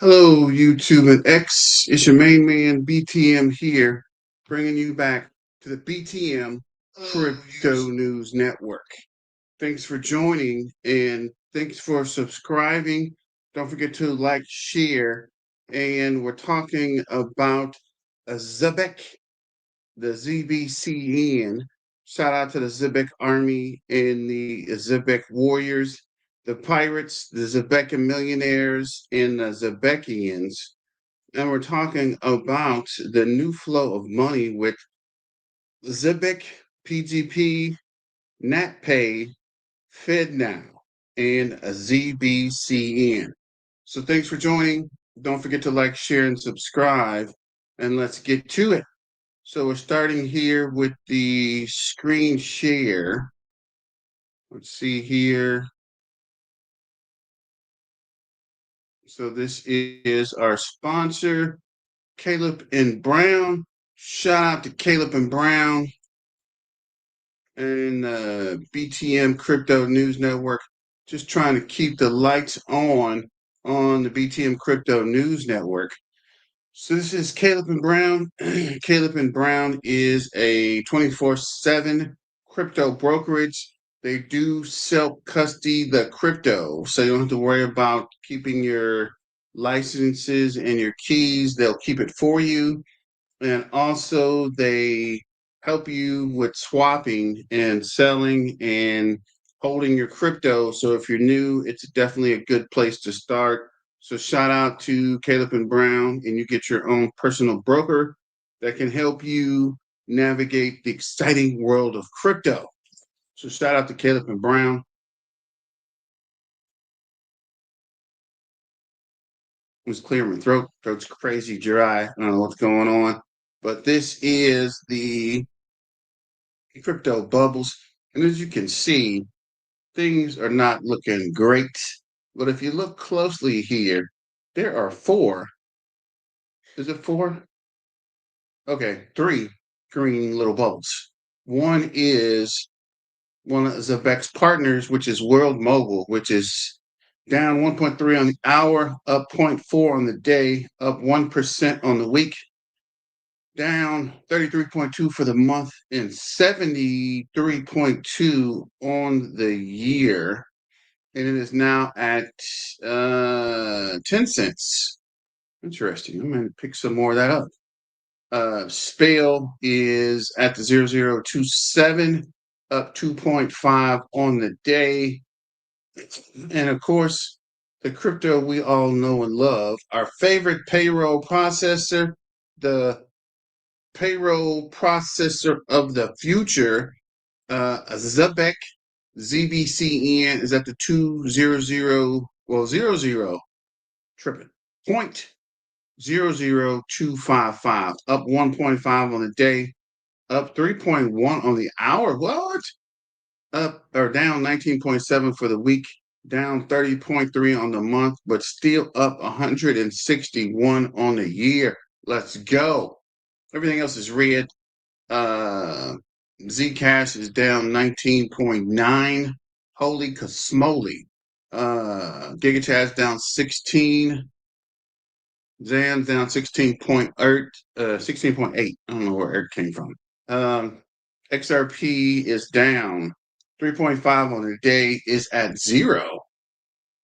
Hello, YouTube and X. It's your main man, BTM here, bringing you back to the BTM Crypto News Network. Thanks for joining and thanks for subscribing. Don't forget to like, share, and we're talking about a Zebec, the ZBCN. Shout out to the Zebec Army and the Zebec Warriors, the Pirates, the Zebec Millionaires, and the Zebecians. And we're talking about the new flow of money with Zebec PGP NatPay FedNow and a ZBCN. So thanks for joining. Don't forget to like, share, and subscribe. And let's get to it. So we're starting here with the screen share. Let's see here. So this is our sponsor, Caleb and Brown. Shout out to Caleb and Brown and BTM Crypto News Network. Just trying to keep the lights on the BTM Crypto News Network. So this is Caleb and Brown. Caleb and Brown is a 24/7 crypto brokerage. They do self-custody the crypto, so you don't have to worry about keeping your licenses and your keys. They'll keep it for you. And also they help you with swapping and selling and holding your crypto. So if you're new, it's definitely a good place to start. So shout out to Caleb and Brown, and you get your own personal broker that can help you navigate the exciting world of crypto. So shout out to Caleb and Brown. It was clear my throat. Throat's crazy dry. I don't know what's going on. But this is the crypto bubbles. And as you can see, things are not looking great. But if you look closely here, there are four. Is it four? Okay, three green little bubbles. One is one of Zebec's partners, which is World Mobile, which is down 1.3 on the hour, up 0.4 on the day, up 1% on the week, down 33.2 for the month, and 73.2 on the year. And it is now at 10 cents. Interesting. I'm going to pick some more of that up. Spale is at the 0027, up 2.5 on the day. And of course, the crypto we all know and love, our favorite payroll processor, the payroll processor of the future, Zebec ZBCN is at the 00 tripping 0.00255, up 1.5 on the day, up 3.1 on the hour. What? Up or down 19.7 for the week, down 30.3 on the month, but still up 161 on the year. Let's go. Everything else is red. Zcash is down 19.9. Holy Cosmoly. GigaChash down 16. Zan's down 16.8. 16.8. I don't know where ERT came from. XRP is down 3.5 on the day, is at 0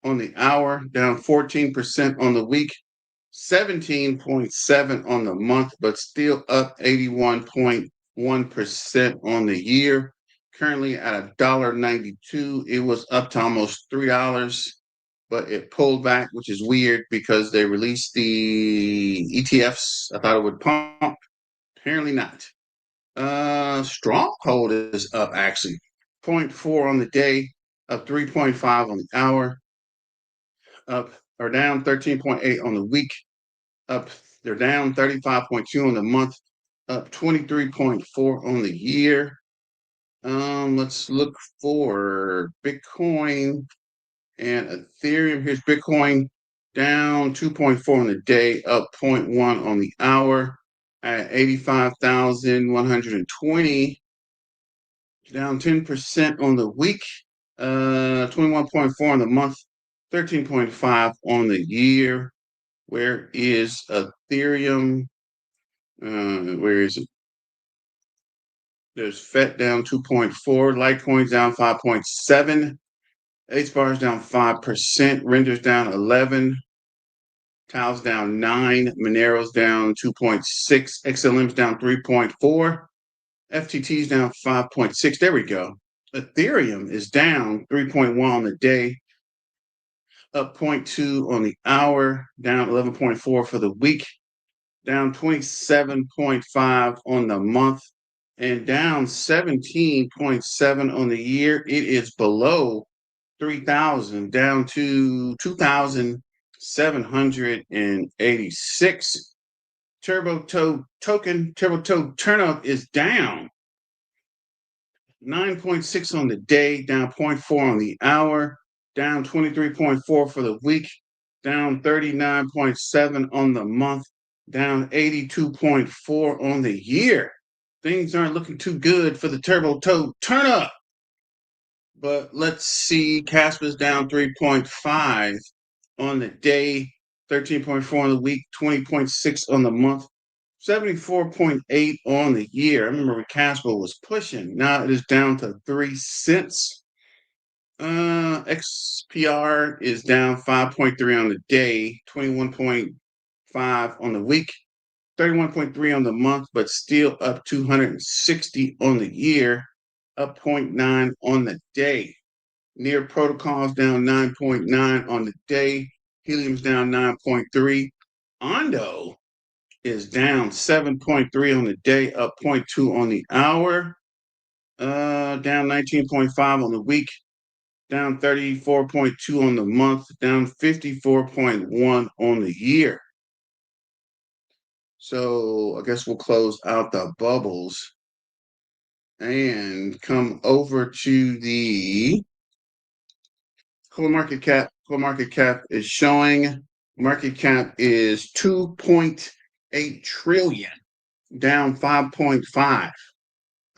on the hour, down 14% on the week, 17.7 on the month, but still up 81.1% on the year. Currently at $1.92. It was up to almost $3, but it pulled back, which is weird because they released the ETFs. I thought it would pump. Apparently not. Stronghold is up actually 0.4 on the day, up 3.5 on the hour, up or down 13.8 on the week, up they're down 35.2 on the month, up 23.4 on the year. Let's look for Bitcoin and Ethereum. Here's Bitcoin down 2.4 on the day, up 0.1 on the hour at 85,120, down 10% on the week, 21.4 on the month, 13.5 on the year. Where is Ethereum? Where is it? There's FET down 2.4, Litecoin's down 5.7, HBAR's down 5%, Render's down 11, Tao's down 9, Monero's down 2.6, XLM's down 3.4, FTT's down 5.6. There we go. Ethereum is down 3.1 on the day, up 0.2 on the hour, down 11.4 for the week, down 27.5 on the month, and down 17.7 on the year. It is below 3,000, down to 2,786. Turbo Toad turnup is down 9.6 on the day, down 0.4 on the hour, down 23.4 for the week, down 39.7 on the month, down 82.4 on the year. Things aren't looking too good for the Turbo Toad turnup. But let's see, Casper's down 3.5 on the day, 13.4 on the week, 20.6 on the month, 74.8 on the year. I remember when Casper was pushing. Now it is down to 3 cents. XPR is down 5.3 on the day, 21.5 on the week, 31.3 on the month, but still up 260 on the year, up 0.9 on the day. Near protocols down 9.9 on the day. Helium's down 9.3. Ondo is down 7.3 on the day, up 0.2 on the hour, down 19.5 on the week, down 34.2 on the month, down 54.1 on the year. So I guess we'll close out the bubbles and come over to the CoinMarketCap. CoinMarketCap is showing market cap is 2.8 trillion, down 5.5.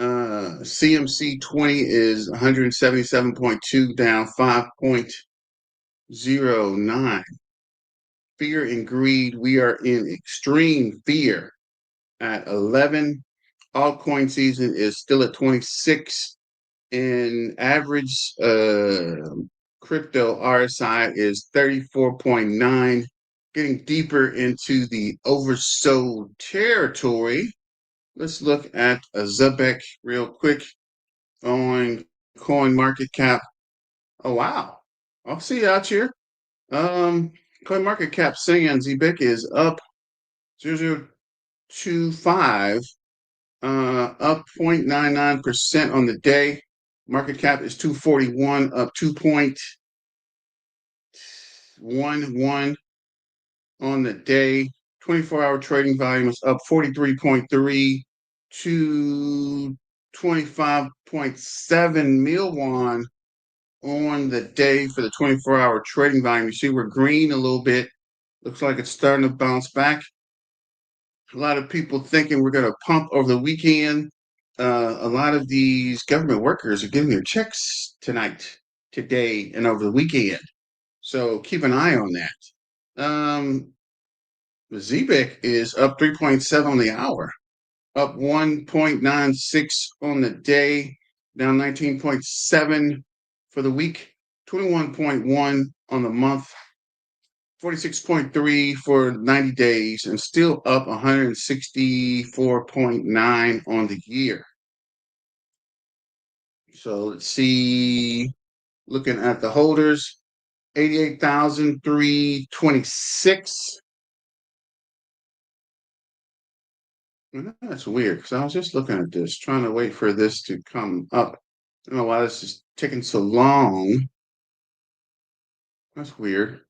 CMC 20 is 177.2, down 5.09. Fear and greed, we are in extreme fear at 11. Altcoin season is still at 26. And average crypto RSI is 34.9, getting deeper into the oversold territory. Let's look at a Zebec real quick on CoinMarketCap. Oh, wow. I'll see you out here. CoinMarketCap saying Zebec is up 0.025, up 0.99% on the day. Market cap is 241, up 2.11 on the day. 24-hour trading volume is up 43.3 to 25.7 mil won on the day for the 24-hour trading volume. You see we're green a little bit. Looks like it's starting to bounce back. A lot of people thinking we're going to pump over the weekend. A lot of these government workers are getting their checks tonight, today, and over the weekend. So keep an eye on that. Zebec is up 3.7 on the hour, up 1.96 on the day, down 19.7 for the week, 21.1 on the month, 46.3 for 90 days, and still up 164.9 on the year. So let's see, looking at the holders, 88,326. That's weird because I was just looking at this, trying to wait for this to come up. I don't know why this is taking so long. That's weird.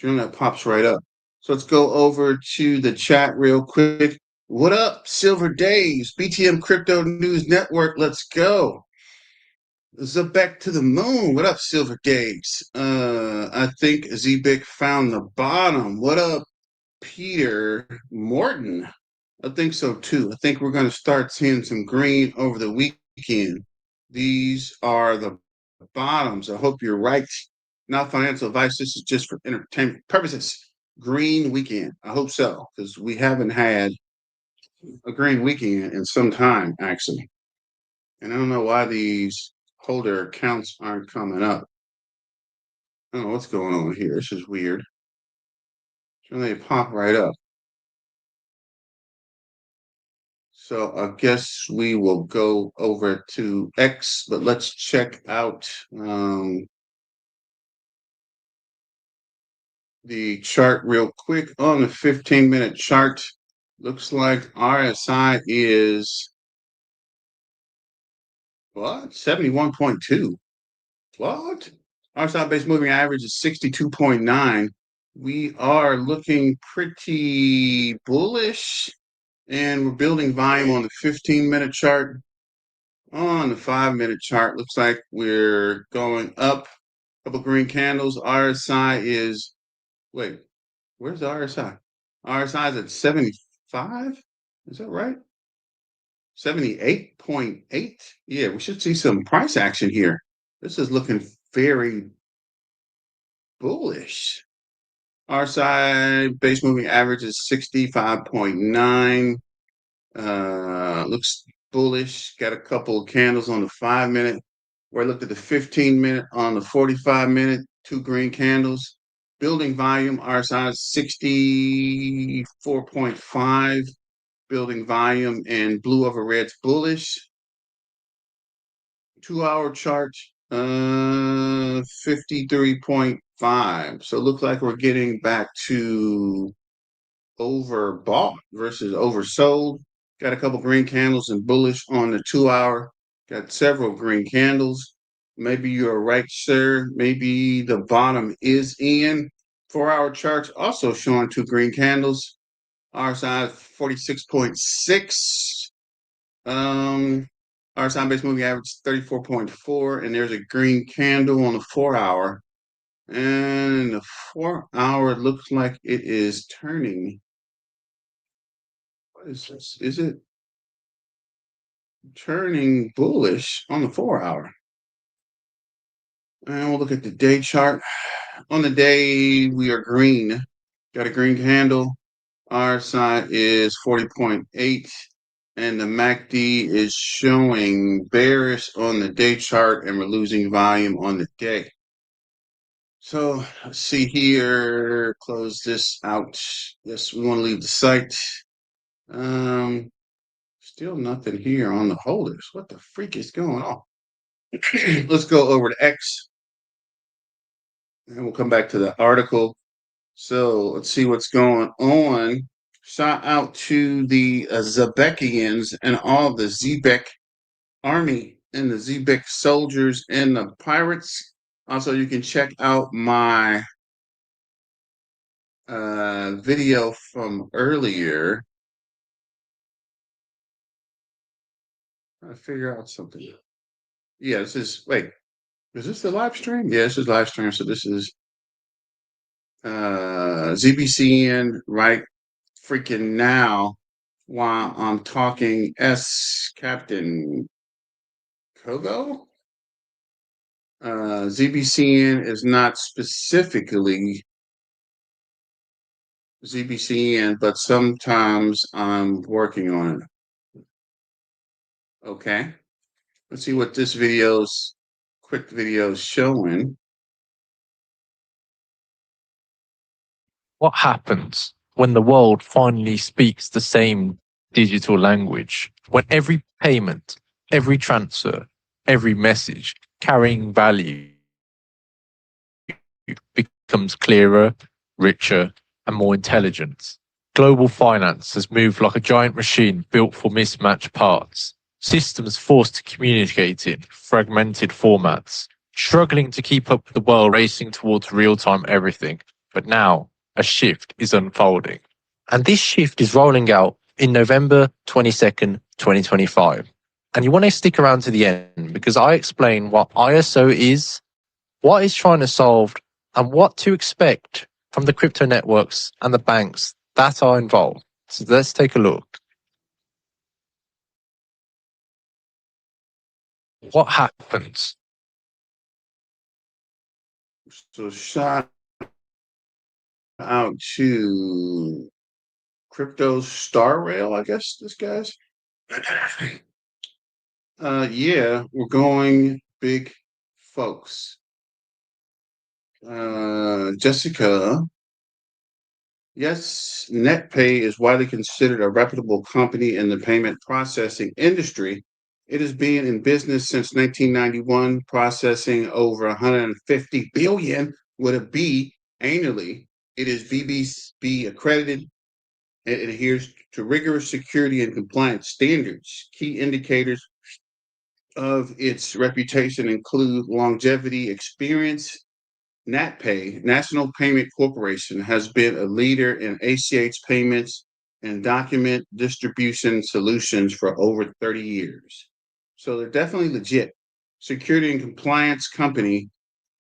That pops right up. So let's go over to the chat real quick. What up, Silver Days, BTM Crypto News Network? Let's go. Zebec to the moon. What up, Silver Days? I think Zebec found the bottom. What up, Peter Morton? I think so too. I think we're going to start seeing some green over the weekend. These are the bottoms. I hope you're right. Not financial advice. This is just for entertainment purposes. green weekend. I hope so, because we haven't had a green weekend in some time, actually. And I don't know why these holder accounts aren't coming up. I don't know what's going on here. This is weird. So they pop right up. So I guess we will go over to X, but let's check out the chart real quick. On the 15-minute chart, looks like RSI is what? 71.2. What? RSI base moving average is 62.9. We are looking pretty bullish, and we're building volume on the 15-minute chart. On the 5-minute chart, looks like we're going up. Couple green candles. RSI is, wait, where's the RSI? RSI is at 75? Is that right? 78.8? Yeah, we should see some price action here. This is looking very bullish. RSI base moving average is 65.9. Looks bullish. Got a couple of candles on the 5-minute. Where I looked at the 15-minute on the 45-minute, two green candles. Building volume, RSI is 64.5. Building volume and blue over red's bullish. 2-hour chart, 53.5. So it looks like we're getting back to overbought versus oversold. Got a couple green candles and bullish on the 2-hour. Got several green candles. Maybe you're right, sir. Maybe the bottom is in. 4-hour charts also showing two green candles. RSI 46.6. RSI base moving average 34.4. And there's a green candle on the 4-hour. And the 4-hour looks like it is turning. What is this? Is it turning bullish on the 4-hour? And we'll look at the day chart. On the day, we are green. Got a green candle. RSI is 40.8. And the MACD is showing bearish on the day chart, and we're losing volume on the day. So let's see here. Close this out. Yes, we want to leave the site. Still nothing here on the holders. What the freak is going on? Let's go over to X, and we'll come back to the article. So let's see what's going on. Shout out to the Zebekians and all the Zebec army and the Zebec soldiers and the pirates. Also, you can check out my video from earlier. I figure out something. Yeah, this is, wait, is this the live stream? Yeah, this is live stream. So this is ZBCN right freaking now while I'm talking Captain Kogo. ZBCN is not specifically ZBCN, but sometimes I'm working on it. Okay, let's see what this quick video is showing. What happens when the world finally speaks the same digital language? When every payment, every transfer, every message carrying value becomes clearer, richer, and more intelligent. Global finance has moved like a giant machine built for mismatched parts. Systems forced to communicate in fragmented formats, struggling to keep up with the world racing towards real-time everything. But now, a shift is unfolding. And this shift is rolling out in November 22nd, 2025. And you want to stick around to the end because I explain what ISO is, what it's trying to solve, and what to expect from the crypto networks and the banks that are involved. So let's take a look. What happens? So shout out to Crypto Star Rail, I guess this guy's. Yeah, we're going big folks. Jessica, yes, NetPay is widely considered a reputable company in the payment processing industry. It has been in business since 1991, processing over 150 billion with a B annually. It is BBB accredited. It adheres to rigorous security and compliance standards. Key indicators of its reputation include longevity, experience. NatPay, National Payment Corporation, has been a leader in ACH payments and document distribution solutions for over 30 years. So they're definitely legit. Security and compliance company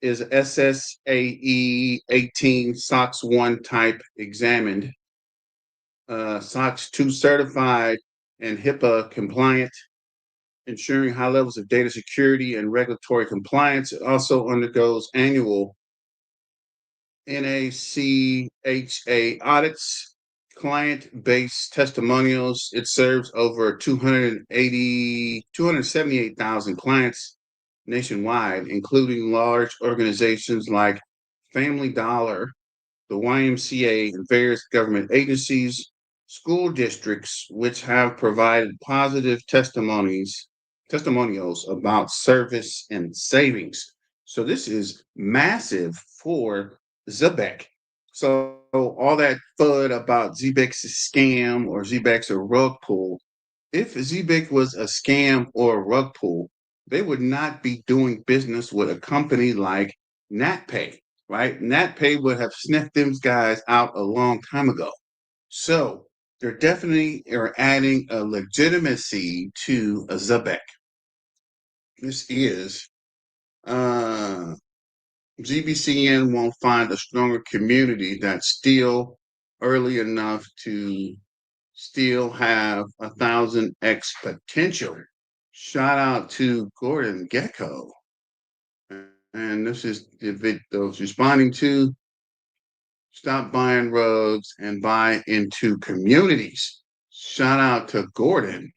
is SSAE 18 SOX 1 type examined, SOX 2 certified, and HIPAA compliant, ensuring high levels of data security and regulatory compliance. It also undergoes annual NACHA audits, client-based testimonials. It serves over 278,000 clients nationwide, including large organizations like Family Dollar, the YMCA, and various government agencies, school districts, which have provided positive testimonials about service and savings. So this is massive for Zebec. So all that FUD about Zebec's a scam or Zebec's a rug pull. If Zebec was a scam or a rug pull, they would not be doing business with a company like NatPay, right? NatPay would have sniffed them guys out a long time ago. So they're definitely are adding a legitimacy to a Zebec. This is uh ZBCN won't find a stronger community that's still early enough to still have 1,000x potential. Shout out to Gordon Gecko. And this is the videos responding to stop buying rugs and buy into communities. Shout out to Gordon.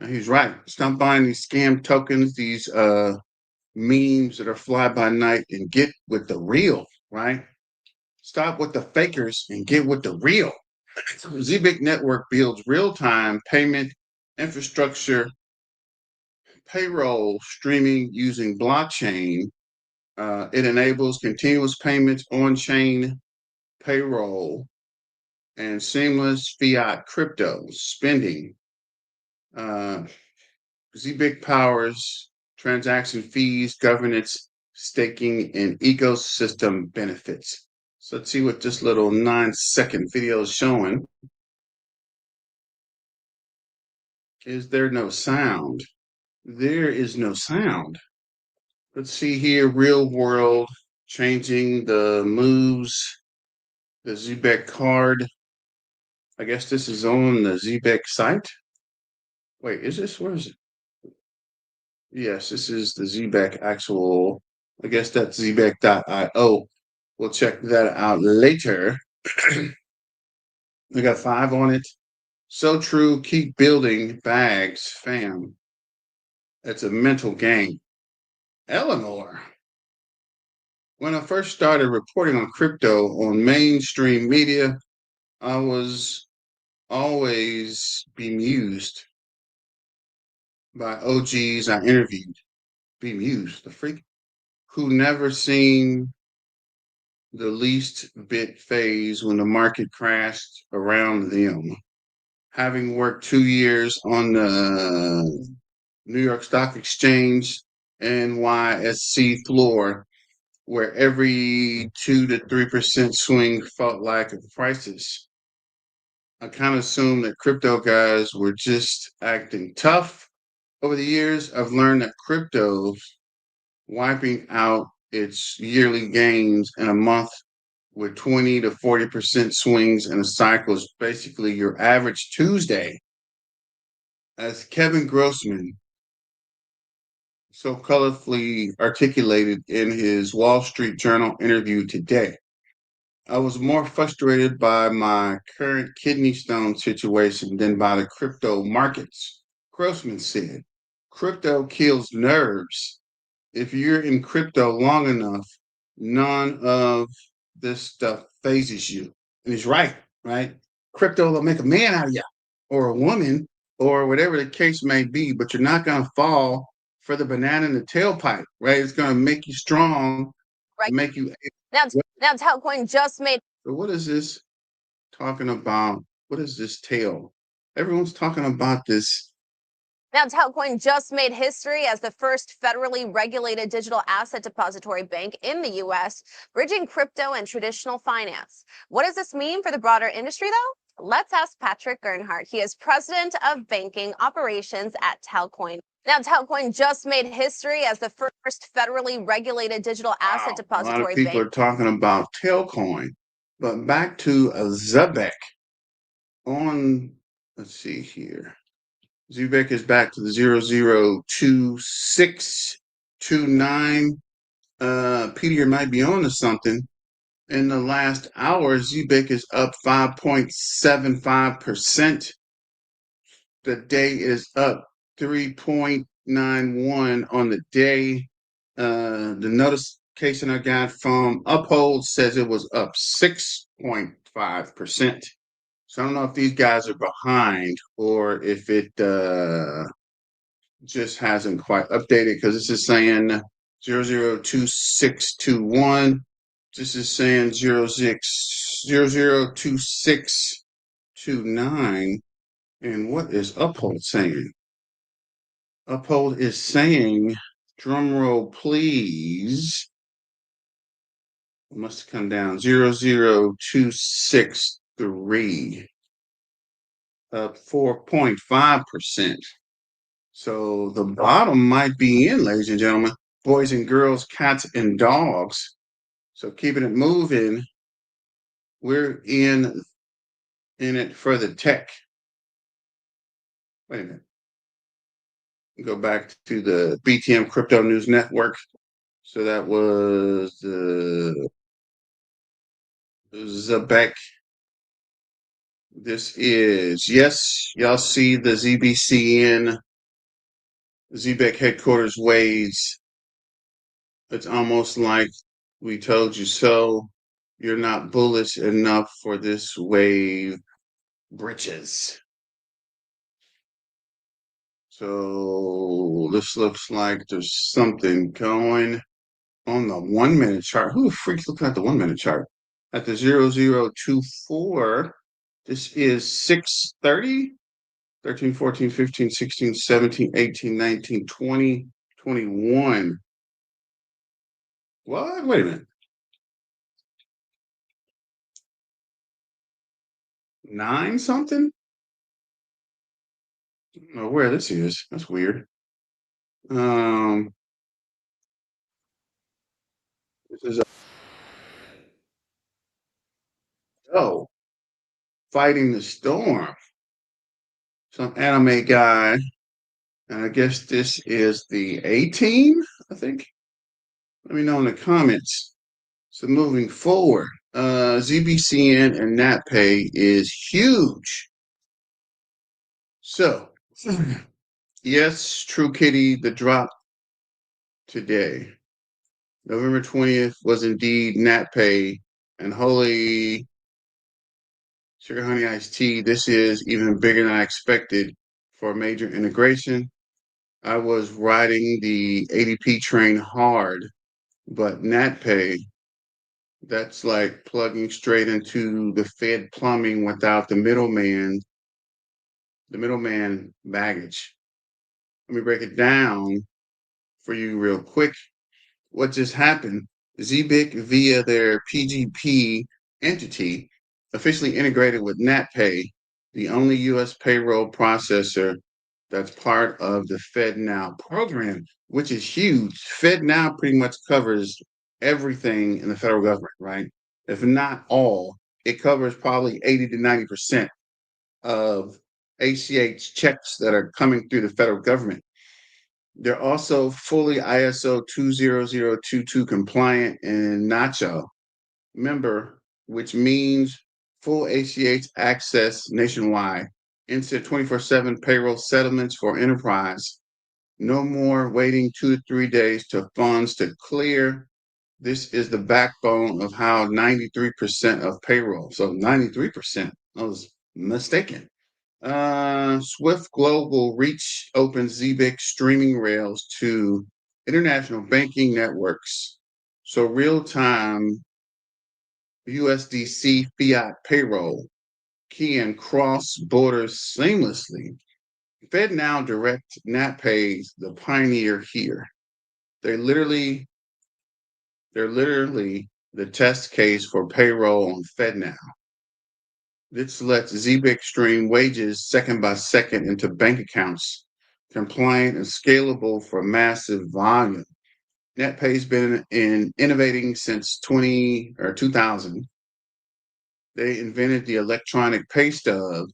And he's right. Stop buying these scam tokens, these memes that are fly by night, and get with the real, right? Stop with the fakers and get with the real. Zebec Network builds real-time payment infrastructure, payroll streaming using blockchain. It enables continuous payments on-chain payroll and seamless fiat crypto spending. Zebec powers transaction fees, governance, staking, and ecosystem benefits. So let's see what this little 9-second video is showing. Is there no sound? There is no sound. Let's see here, real world, changing the moves, the Zebec card. I guess this is on the Zebec site. Wait, is this, where is it? Yes, this is the Zebec actual, I guess that's Zebec.io. We'll check that out later. We got 5 on it. So true, keep building bags, fam. It's a mental game. Eleanor. When I first started reporting on crypto on mainstream media, I was always bemused by OGs I interviewed. Bemused, the freak, who never seen the least bit phase when the market crashed around them. Having worked 2 years on the New York Stock Exchange, NYSC floor, where every 2 to 3% swing felt like a crisis. I kind of assumed that crypto guys were just acting tough. Over the years, I've learned that crypto's wiping out its yearly gains in a month with 20 to 40% swings in a cycle is basically your average Tuesday. As Kevin Grossman so colorfully articulated in his Wall Street Journal interview today, I was more frustrated by my current kidney stone situation than by the crypto markets. Grossman said, crypto kills nerves. If you're in crypto long enough, none of this stuff phases you. And he's right, right? Crypto will make a man out of you or a woman or whatever the case may be, but you're not going to fall for the banana in the tailpipe, right? It's going to make you strong, right? Make you. Now Talcoin just made. So what is this talking about? What is this tail? Everyone's talking about this. Now, Talcoin just made history as the first federally regulated digital asset depository bank in the U.S., bridging crypto and traditional finance. What does this mean for the broader industry, though? Let's ask Patrick Gernhardt. He is president of banking operations at Talcoin. Now, Talcoin just made history as the first federally regulated digital asset depository bank. A lot of people are talking about Tailcoin, but back to a Zebec on, let's see here. Zebec is back to the 002629. Peter might be on to something. In the last hour, Zebec is up 5.75%. The day is up 3.91 on the day. The notification I got from Uphold says it was up 6.5%. So I don't know if these guys are behind or if it just hasn't quite updated, because this is saying 002621. This is saying 002629. And what is Uphold saying? Uphold is saying, drum roll please. It must come down 00263, up 4.5%. So the bottom might be in, ladies and gentlemen, boys and girls, cats and dogs. So keeping it moving, we're in it for the tech. Wait a minute. Go back to the BTM Crypto News Network. So that was the Zebec. This is, yes, y'all see the ZBCN, Zebec headquarters waves. It's almost like we told you so. You're not bullish enough for this wave, britches. So this looks like there's something going on the 1 minute chart. Who the freak's looking at the 1 minute chart? At the 0024, this is 6:30, 13, 14, 15, 16, 17, 18, 19, 20, 21. What? Wait a minute. 9 something? I don't know where this is. That's weird. This is Fighting the Storm. Some anime guy. And I guess this is the A team, I think. Let me know in the comments. So moving forward, ZBCN and NatPay is huge. So, yes, True Kitty, the drop today. November 20th was indeed NatPay, and holy sugar honey iced tea, this is even bigger than I expected for a major integration. I was riding the ADP train hard, but NatPay, that's like plugging straight into the Fed plumbing without the middleman baggage. Let me break it down for you real quick. What just happened? Zebec, via their PGP entity, officially integrated with NatPay, the only U.S. payroll processor that's part of the FedNow program, which is huge. FedNow pretty much covers everything in the federal government, right? If not all, it covers probably 80 to 90% of ACH checks that are coming through the federal government. They're also fully ISO 20022 compliant and Nacho. Member which means full ACH access nationwide, instant 24/7 payroll settlements for enterprise. No more waiting 2 to 3 days to funds to clear. This is the backbone of how 93% of payroll. So 93%, I was mistaken. Swift Global Reach opens Zebec streaming rails to international banking networks. So real-time USDC fiat payroll can cross borders seamlessly. FedNow Direct NatPay, the pioneer here. They're literally the test case for payroll on FedNow. This lets Zebec stream wages second by second into bank accounts, compliant and scalable for massive volume. NatPay's been innovating since 2000. They invented the electronic pay stub,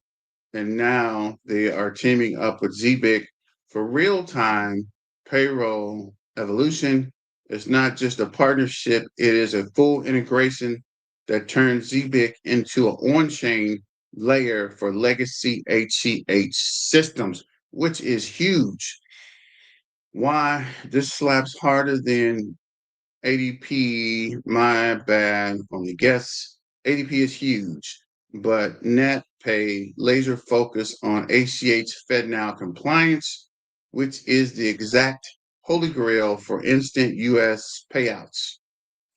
and now they are teaming up with Zebec for real-time payroll evolution. It's not just a partnership, it is a full integration that turns Zebec into an on-chain layer for legacy HCH systems, which is huge. Why? This slaps harder than ADP, my bad, only guess. ADP is huge, but NatPay laser focus on ACH FedNow compliance, which is the exact holy grail for instant US payouts.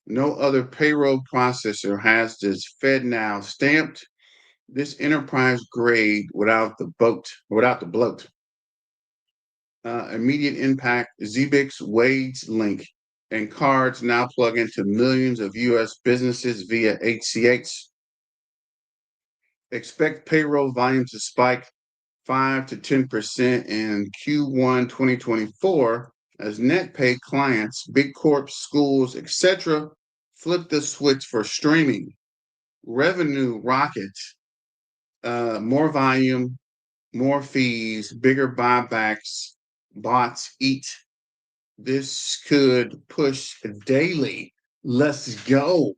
No other payroll processor has this FedNow stamped, this enterprise grade without the bloat. Immediate impact, Zebec's wage link and cards now plug into millions of US businesses via HCH. Expect payroll volume to spike 5 to 10% in Q1 2024 as NetPay clients, big corps, schools, etc., flip the switch for streaming. Revenue rockets, more volume, more fees, bigger buybacks, bots eat. This could push daily. Let's go.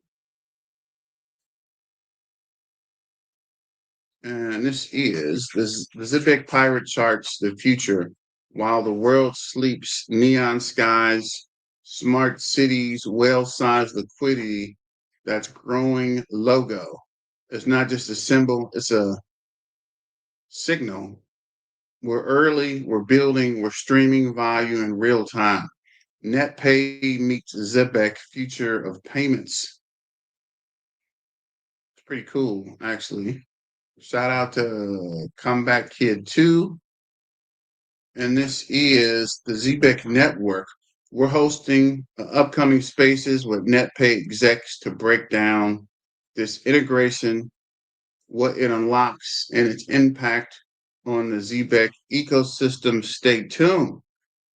And this is the Zebec pirate charts the future. While the world sleeps, neon skies, smart cities, whale-sized liquidity, that's growing logo. It's not just a symbol, it's a signal. We're early, we're building, we're streaming value in real time. NetPay meets Zebec future of payments. It's pretty cool, actually. Shout out to Comeback Kid 2. And this is the Zebec Network. We're hosting upcoming spaces with NetPay execs to break down this integration, what it unlocks, and its impact on the Zebec ecosystem. Stay tuned.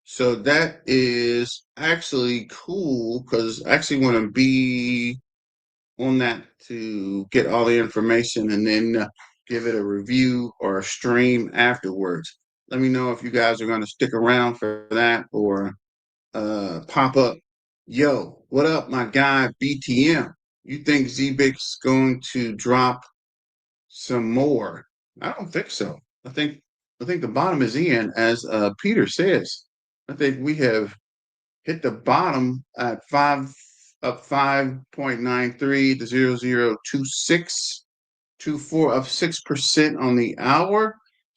So that is actually cool because I actually want to be on that to get all the information and then give it a review or a stream afterwards. Let me know if you guys are going to stick around for that or pop up. Yo, what up, my guy BTM? You think Zebec's going to drop some more? I don't think so. I think the bottom is in, as Peter says. I think we have hit the bottom at 5.93 to 002624 of 6% on the hour.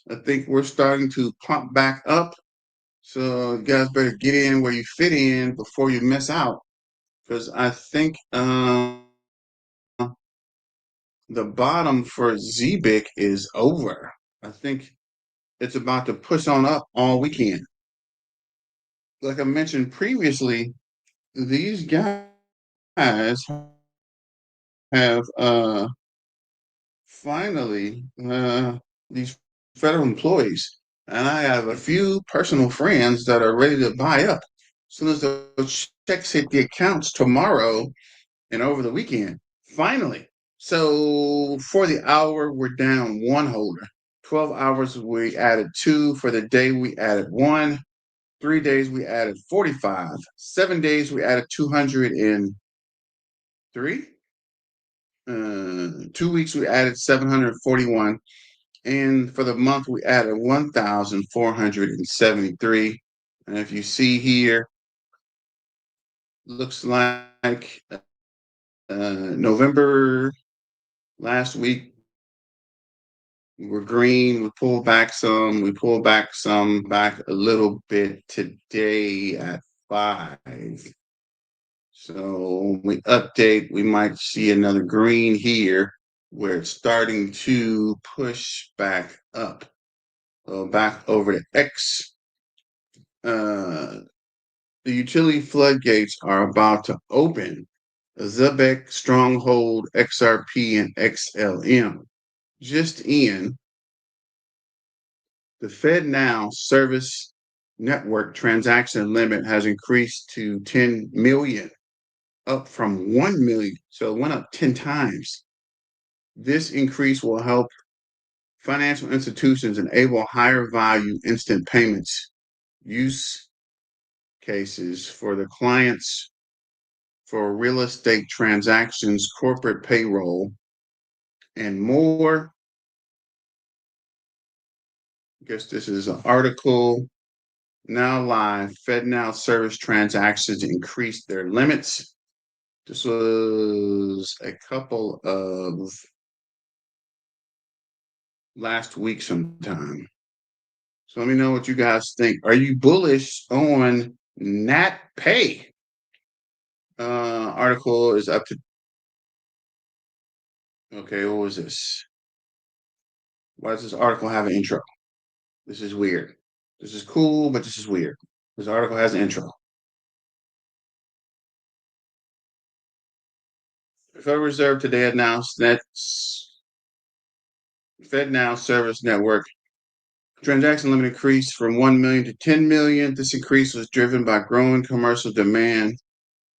I think we're starting to pump back up. So you guys better get in where you fit in before you miss out. Because I think the bottom for Zebec is over. I think it's about to push on up all weekend. Like I mentioned previously, these guys have finally these federal employees, and I have a few personal friends that are ready to buy up. As soon as those checks hit the accounts tomorrow and over the weekend, finally. So for the hour, we're down one holder. 12 hours, we added 2. For the day, we added 1. 3 days, we added 45. 7 days, we added 203. 2 weeks we added 741, and for the month we added 1,473. And if you see here, looks like November last week we were green. We pulled back some. We pulled back some. Back a little bit today at 5. So when we update, we might see another green here where it's starting to push back up. Back over to X. The utility floodgates are about to open. Zebec Stronghold XRP and XLM. Just in, the FedNow service network transaction limit has increased to 10 million, up from 1 million. So it went up 10 times. This increase will help financial institutions enable higher value instant payments use cases for the clients for real estate transactions, corporate payroll, and more. I guess this is an article. Now live, FedNow service transactions increased their limits. This was a couple of last week sometime. So let me know what you guys think. Are you bullish on NatPay? Article is up to. Okay, what was this? Why does this article have an intro? This is weird. This is cool, but this is weird. This article has an intro. The Federal Reserve today announced that FedNow service network transaction limit increased from 1 million to 10 million. This increase was driven by growing commercial demand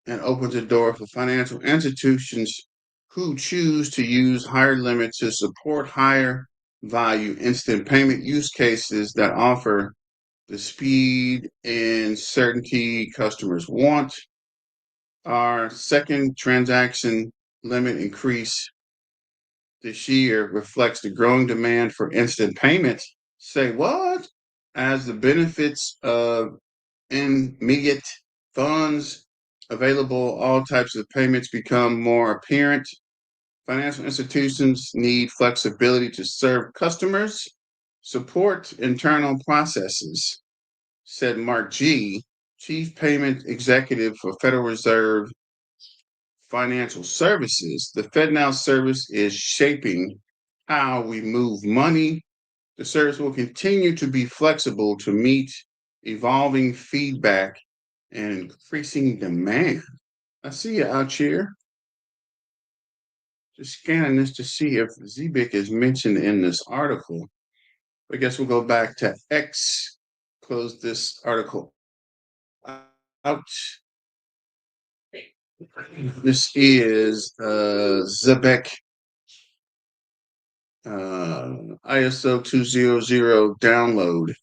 and opens the door for financial institutions who choose to use higher limits to support higher value instant payment use cases that offer the speed and certainty customers want. Our second transaction limit increase this year reflects the growing demand for instant payments. Say what? As the benefits of immediate funds available, all types of payments become more apparent. Financial institutions need flexibility to serve customers, support internal processes, said Mark G., Chief Payment Executive for Federal Reserve Financial Services. The FedNow service is shaping how we move money. The service will continue to be flexible to meet evolving feedback and increasing demand. I see you out here. Just scanning this to see if Zebec is mentioned in this article. I guess we'll go back to X, close this article out. This is Zebec ISO 200 download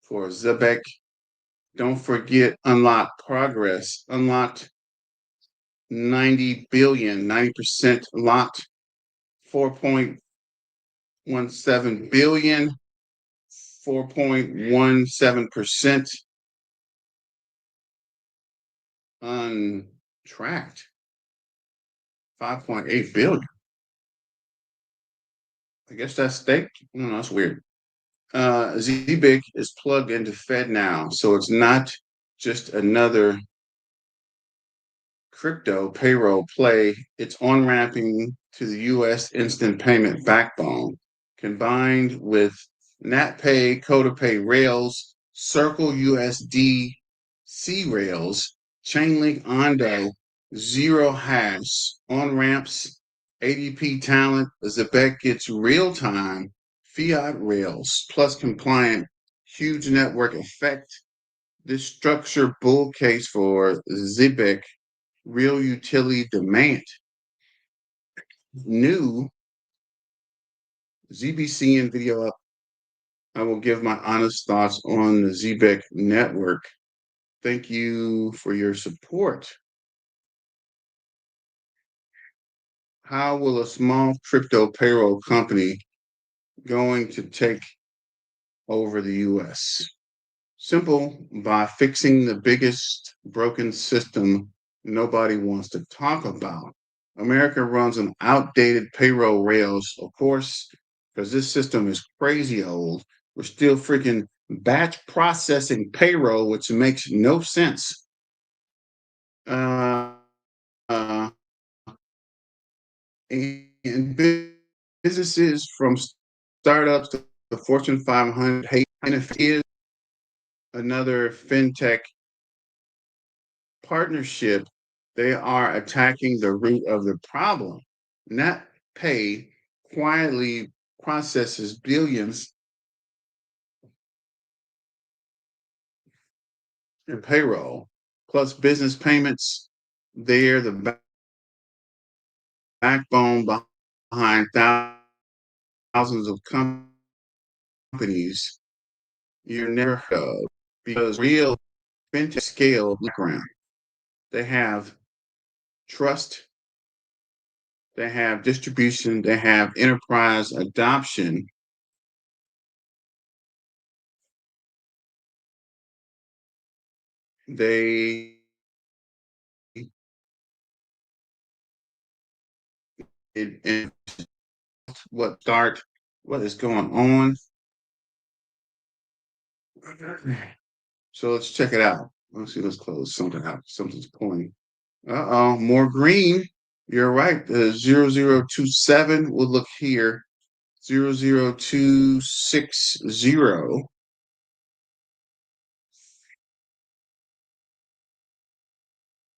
for Zebec. Don't forget unlock progress. Unlocked 90 billion, 90% locked, 4.17 billion, 4.17% untracked, 5.8 billion. I guess that's staked. No, that's weird. Zebec is plugged into FedNow, so it's not just another crypto payroll play. It's on ramping to the US instant payment backbone, combined with NatPay, CodaPay Rails, Circle USD C Rails, Chainlink Ondo, Zero Hash, on ramps, ADP talent. Zebec gets real time fiat rails plus compliant huge network effect. This structure bull case for Zebec real utility demand. New ZBCN video up. I will give my honest thoughts on the Zebec network. Thank you for your support. How will a small crypto payroll company going to take over the US? Simple, by fixing the biggest broken system nobody wants to talk about. America runs on outdated payroll rails, of course, because this system is crazy old. We're still freaking batch processing payroll, which makes no sense. Uh, uh, and businesses from startups to the Fortune 500 hate, and if it is another fintech partnership, they are attacking the root of the problem. NatPay quietly processes billions in payroll, plus business payments. They're the backbone behind thousands of companies you never heard of, because real fintech scale background. They have trust, they have distribution, they have enterprise adoption. They and what is going on. So let's check it out. Let's see, let's close something out. Something's pulling. Uh-oh, more green. You're right. The 0027 will look here. 00260.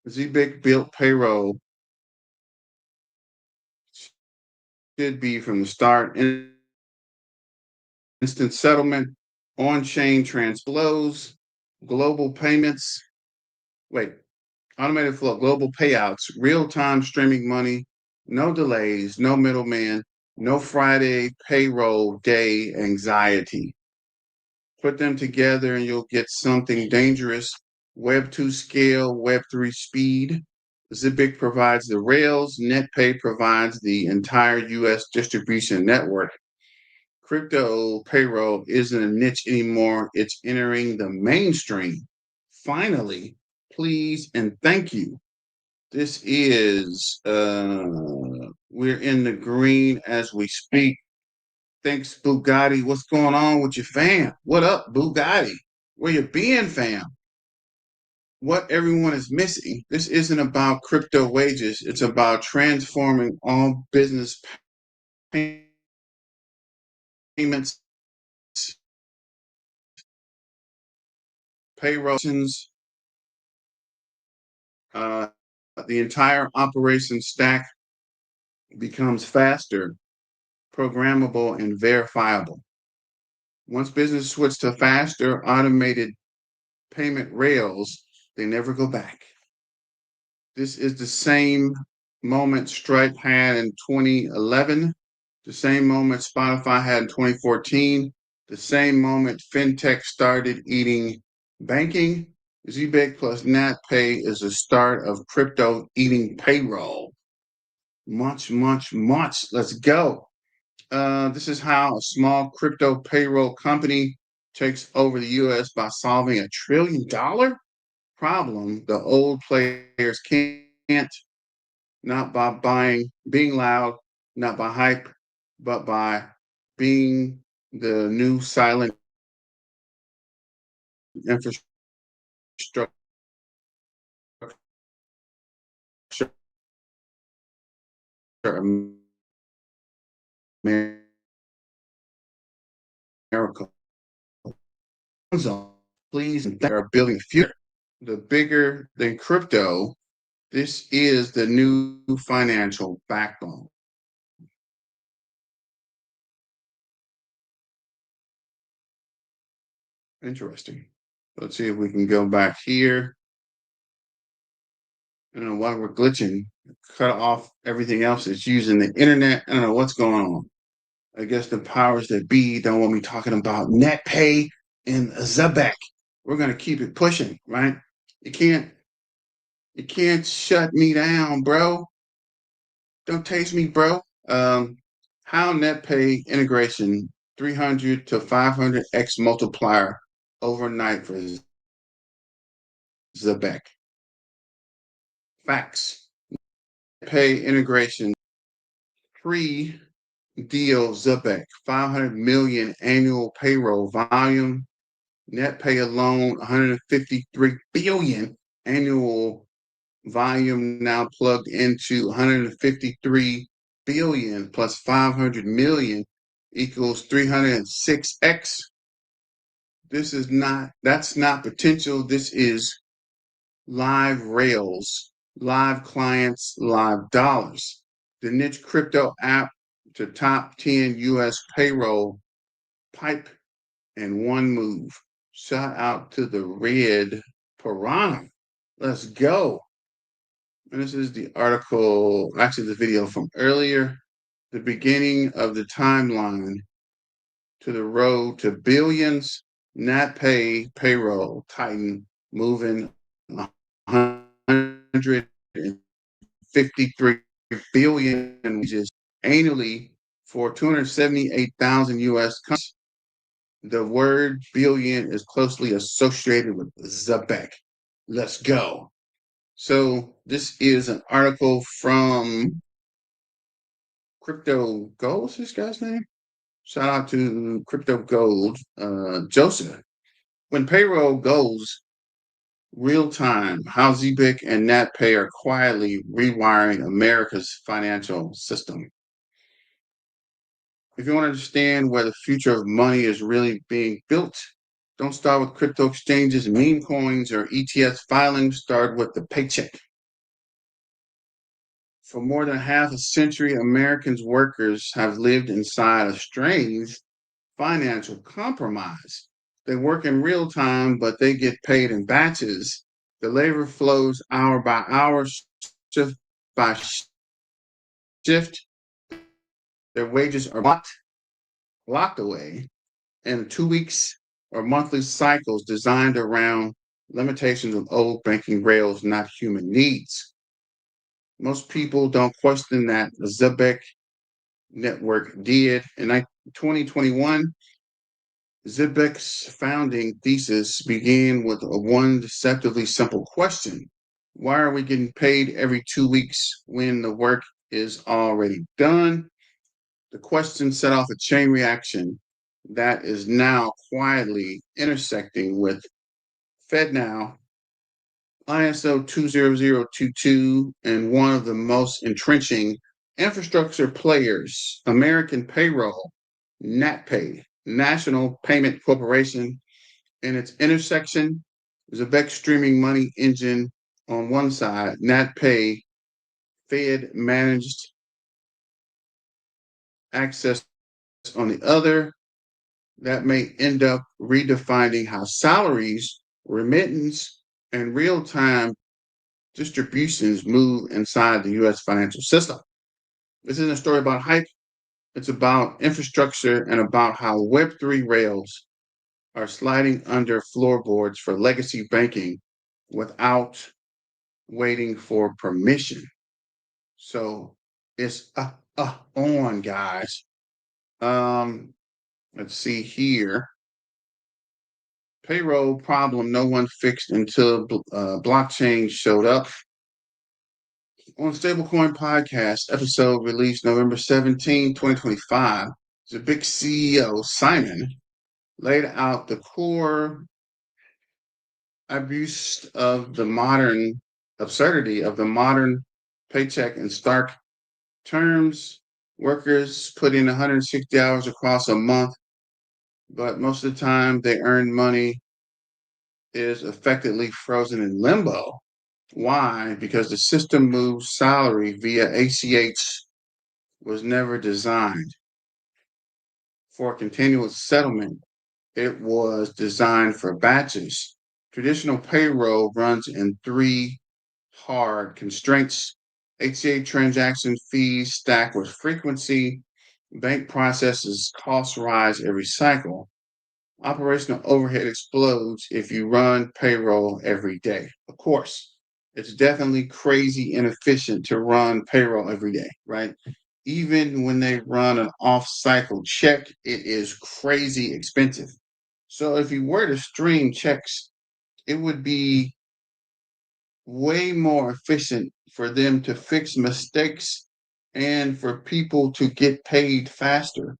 Zebec built payroll should be from the start. Instant settlement, on-chain transflows, global payments. Wait, automated flow, global payouts, real-time streaming money, no delays, no middleman, no Friday payroll day anxiety. Put them together and you'll get something dangerous. Web 2 scale, Web 3 speed. Zebec provides the rails, NetPay provides the entire US distribution network. Crypto payroll isn't a niche anymore, it's entering the mainstream. Finally, please and thank you. This is we're in the green as we speak. Thanks, Bugatti. What's going on with your fam? What up, Bugatti? Where you been, fam? What everyone is missing. This isn't about crypto wages. It's about transforming all business payments, payrolls, uh, the entire operation stack becomes faster, programmable, and verifiable. Once business switch to faster, automated payment rails, they never go back. This is the same moment Stripe had in 2011, the same moment Spotify had in 2014, the same moment fintech started eating banking. Zebec plus NatPay is the start of crypto eating payroll. Much, much, much. Let's go. This is how a small crypto payroll company takes over the US by solving $1 trillion problem the old players can't, not by being loud, not by hype, but by being the new silent infrastructure America. Please, they are building future. The bigger than crypto, this is the new financial backbone. Interesting. Let's see if we can go back here. I don't know why we're glitching. Cut off everything else that's using the internet. I don't know what's going on. I guess the powers that be don't want me talking about NetPay and Zebec. We're gonna keep it pushing, right? You can't shut me down, bro. Don't taste me, bro. How NetPay integration 300 to 500x multiplier overnight for Zebec. Facts. NetPay integration pre-deal Zebec 500 million annual payroll volume. NetPay alone 153 billion annual volume now plugged into 153 billion plus 500 million equals 306x. That's not potential. This is live rails, live clients, live dollars. The niche crypto app to top 10 US payroll pipe in one move. Shout out to the Red Piranha. Let's go. And this is the article, actually the video from earlier, the beginning of the timeline to the road to billions. NatPay payroll titan moving 153 billion wages annually for 278,000 US companies. The word billion is closely associated with Zebec. Let's go. So this is an article from Crypto Gold. What's this guy's name? Shout out to Crypto Gold, Joseph. When payroll goes real time, how Zebec and NatPay are quietly rewiring America's financial system. If you want to understand where the future of money is really being built, don't start with crypto exchanges, meme coins, or ETFs filing. Start with the paycheck. For more than half a century, Americans' workers have lived inside a strange financial compromise. They work in real time, but they get paid in batches. The labor flows hour by hour, shift by shift. Their wages are locked away in 2 weeks or monthly cycles designed around limitations of old banking rails, not human needs. Most people don't question that the Zebec Network did. In 2021, Zebec's founding thesis began with one deceptively simple question. Why are we getting paid every 2 weeks when the work is already done? The question set off a chain reaction that is now quietly intersecting with FedNow, ISO 20022, and one of the most entrenching infrastructure players, American Payroll, NatPay, National Payment Corporation, and its intersection, Zebec streaming money engine on one side, NatPay, Fed managed access on the other. That may end up redefining how salaries, remittance, and real time distributions move inside the US financial system. This isn't a story about hype, it's about infrastructure and about how Web3 rails are sliding under floorboards for legacy banking without waiting for permission. So it's on, guys. Let's see here. Payroll problem no one fixed until blockchain showed up. On Stablecoin Podcast, episode released November 17, 2025, the big CEO, Simon, laid out the core absurdity of the modern paycheck in stark terms. Workers put in 160 hours across a month, but most of the time they earn money is effectively frozen in limbo. Why? Because the system moves salary via ACH was never designed for continuous settlement. It was designed for batches. Traditional payroll runs in three hard constraints: ACH transaction fees stack with frequency, bank processes costs rise every cycle, operational overhead explodes if you run payroll every day. Of course, It's definitely crazy inefficient to run payroll every day, right? Even when they run an off-cycle check, it is crazy expensive. So if you were to stream checks, it would be way more efficient for them to fix mistakes and for people to get paid faster.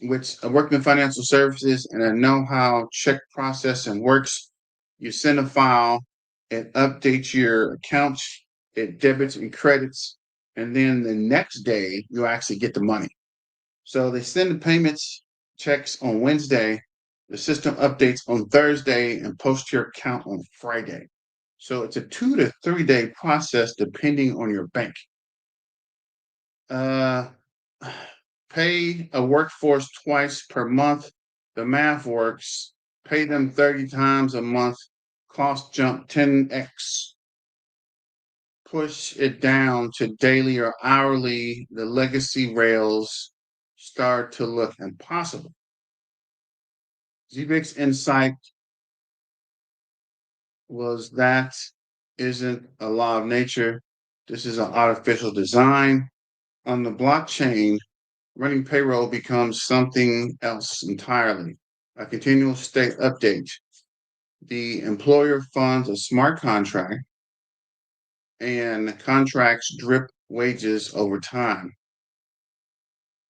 Which I work in financial services and I know how check processing works. You send a file, it updates your accounts, it debits and credits, and then the next day you actually get the money. So they send the payments checks on Wednesday, the system updates on Thursday, and posts your account on Friday. So it's a 2 to 3 day process depending on your bank. Uh, Pay a workforce twice per month. The math works. Pay them 30 times a month. Cost jump 10x. Push it down to daily or hourly. The legacy rails start to look impossible. Zebec's insight was that isn't a law of nature. This is an artificial design. On the blockchain, running payroll becomes something else entirely, a continual state update. The employer funds a smart contract and contracts drip wages over time.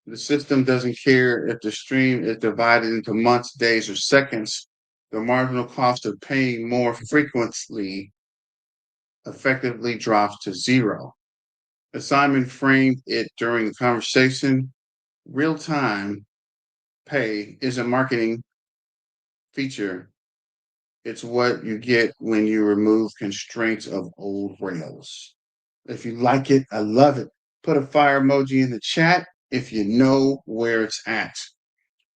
The system doesn't care if the stream is divided into months, days, or seconds. The marginal cost of paying more frequently effectively drops to zero. As Simon framed it during the conversation, real-time pay is a marketing feature. It's what you get when you remove constraints of old rails. If you like it, I love it. Put a fire emoji in the chat if you know where it's at.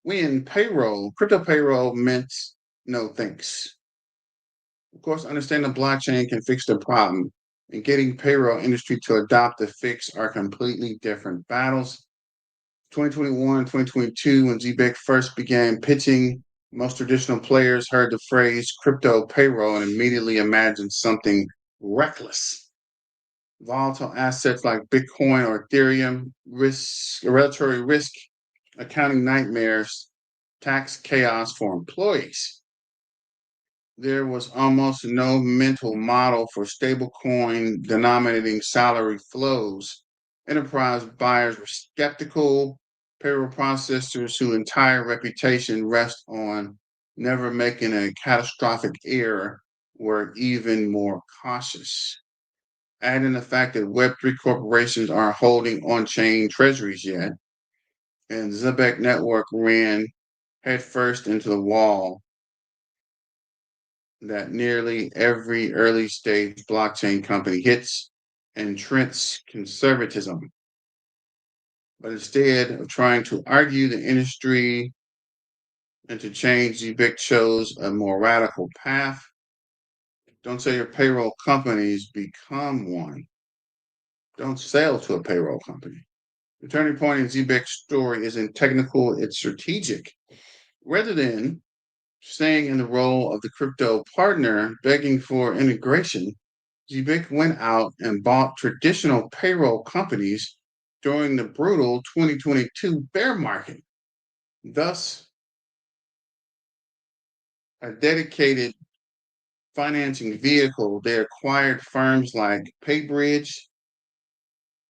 When payroll, crypto payroll meant no thanks. Of course, understanding the blockchain can fix the problem, and getting payroll industry to adopt the fix are completely different battles. 2021, 2022, when Zebec first began pitching, most traditional players heard the phrase crypto payroll and immediately imagined something reckless. Volatile assets like Bitcoin or Ethereum, regulatory risk, accounting nightmares, tax chaos for employees. There was almost no mental model for stablecoin denominating salary flows. Enterprise buyers were skeptical. Payroll processors whose entire reputation rests on never making a catastrophic error were even more cautious. Add in the fact that Web3 corporations aren't holding on-chain treasuries yet, and Zebec Network ran headfirst into the wall that nearly every early stage blockchain company hits, entrenched conservatism. But instead of trying to argue the industry and to change, Zebec chose a more radical path. Don't sell your payroll companies, become one. Don't sell to a payroll company. The turning point in Zebec's story isn't technical, it's strategic. Rather than staying in the role of the crypto partner begging for integration, Zebec went out and bought traditional payroll companies during the brutal 2022 bear market. Thus, a dedicated financing vehicle, they acquired firms like PayBridge,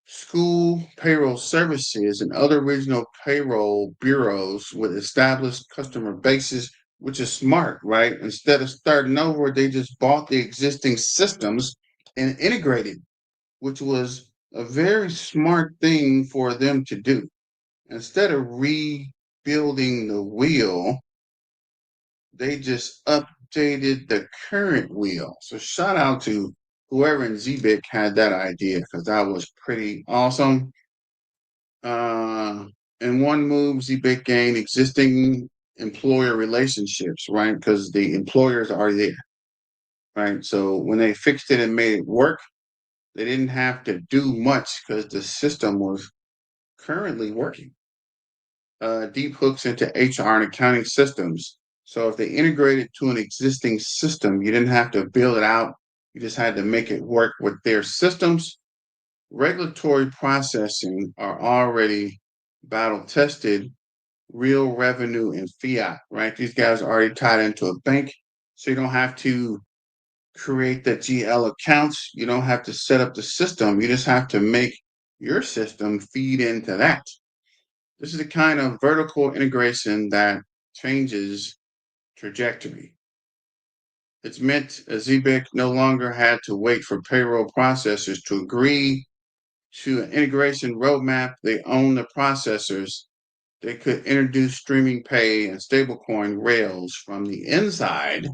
School Payroll Services, and other regional payroll bureaus with established customer bases, which is smart, right? Instead of starting over, they just bought the existing systems and integrated, which was a very smart thing for them to do. Instead of rebuilding the wheel, they just updated the current wheel. So shout out to whoever in Zebec had that idea because that was pretty awesome. In one move, Zebec gained existing employer relationships, right? Because the employers are there, right? So when they fixed it and made it work, they didn't have to do much because the system was currently working. Deep hooks into HR and accounting systems. So if they integrated to an existing system, you didn't have to build it out You just had to make it work with their systems. Regulatory processing are already battle tested, real revenue and fiat, right? These guys are already tied into a bank, so you don't have to create the GL accounts. You don't have to set up the system. You just have to make your system feed into that. This is the kind of vertical integration that changes trajectory. It's meant Zebec no longer had to wait for payroll processors to agree to an integration roadmap. They own the processors. They could introduce streaming pay and stablecoin rails from the inside.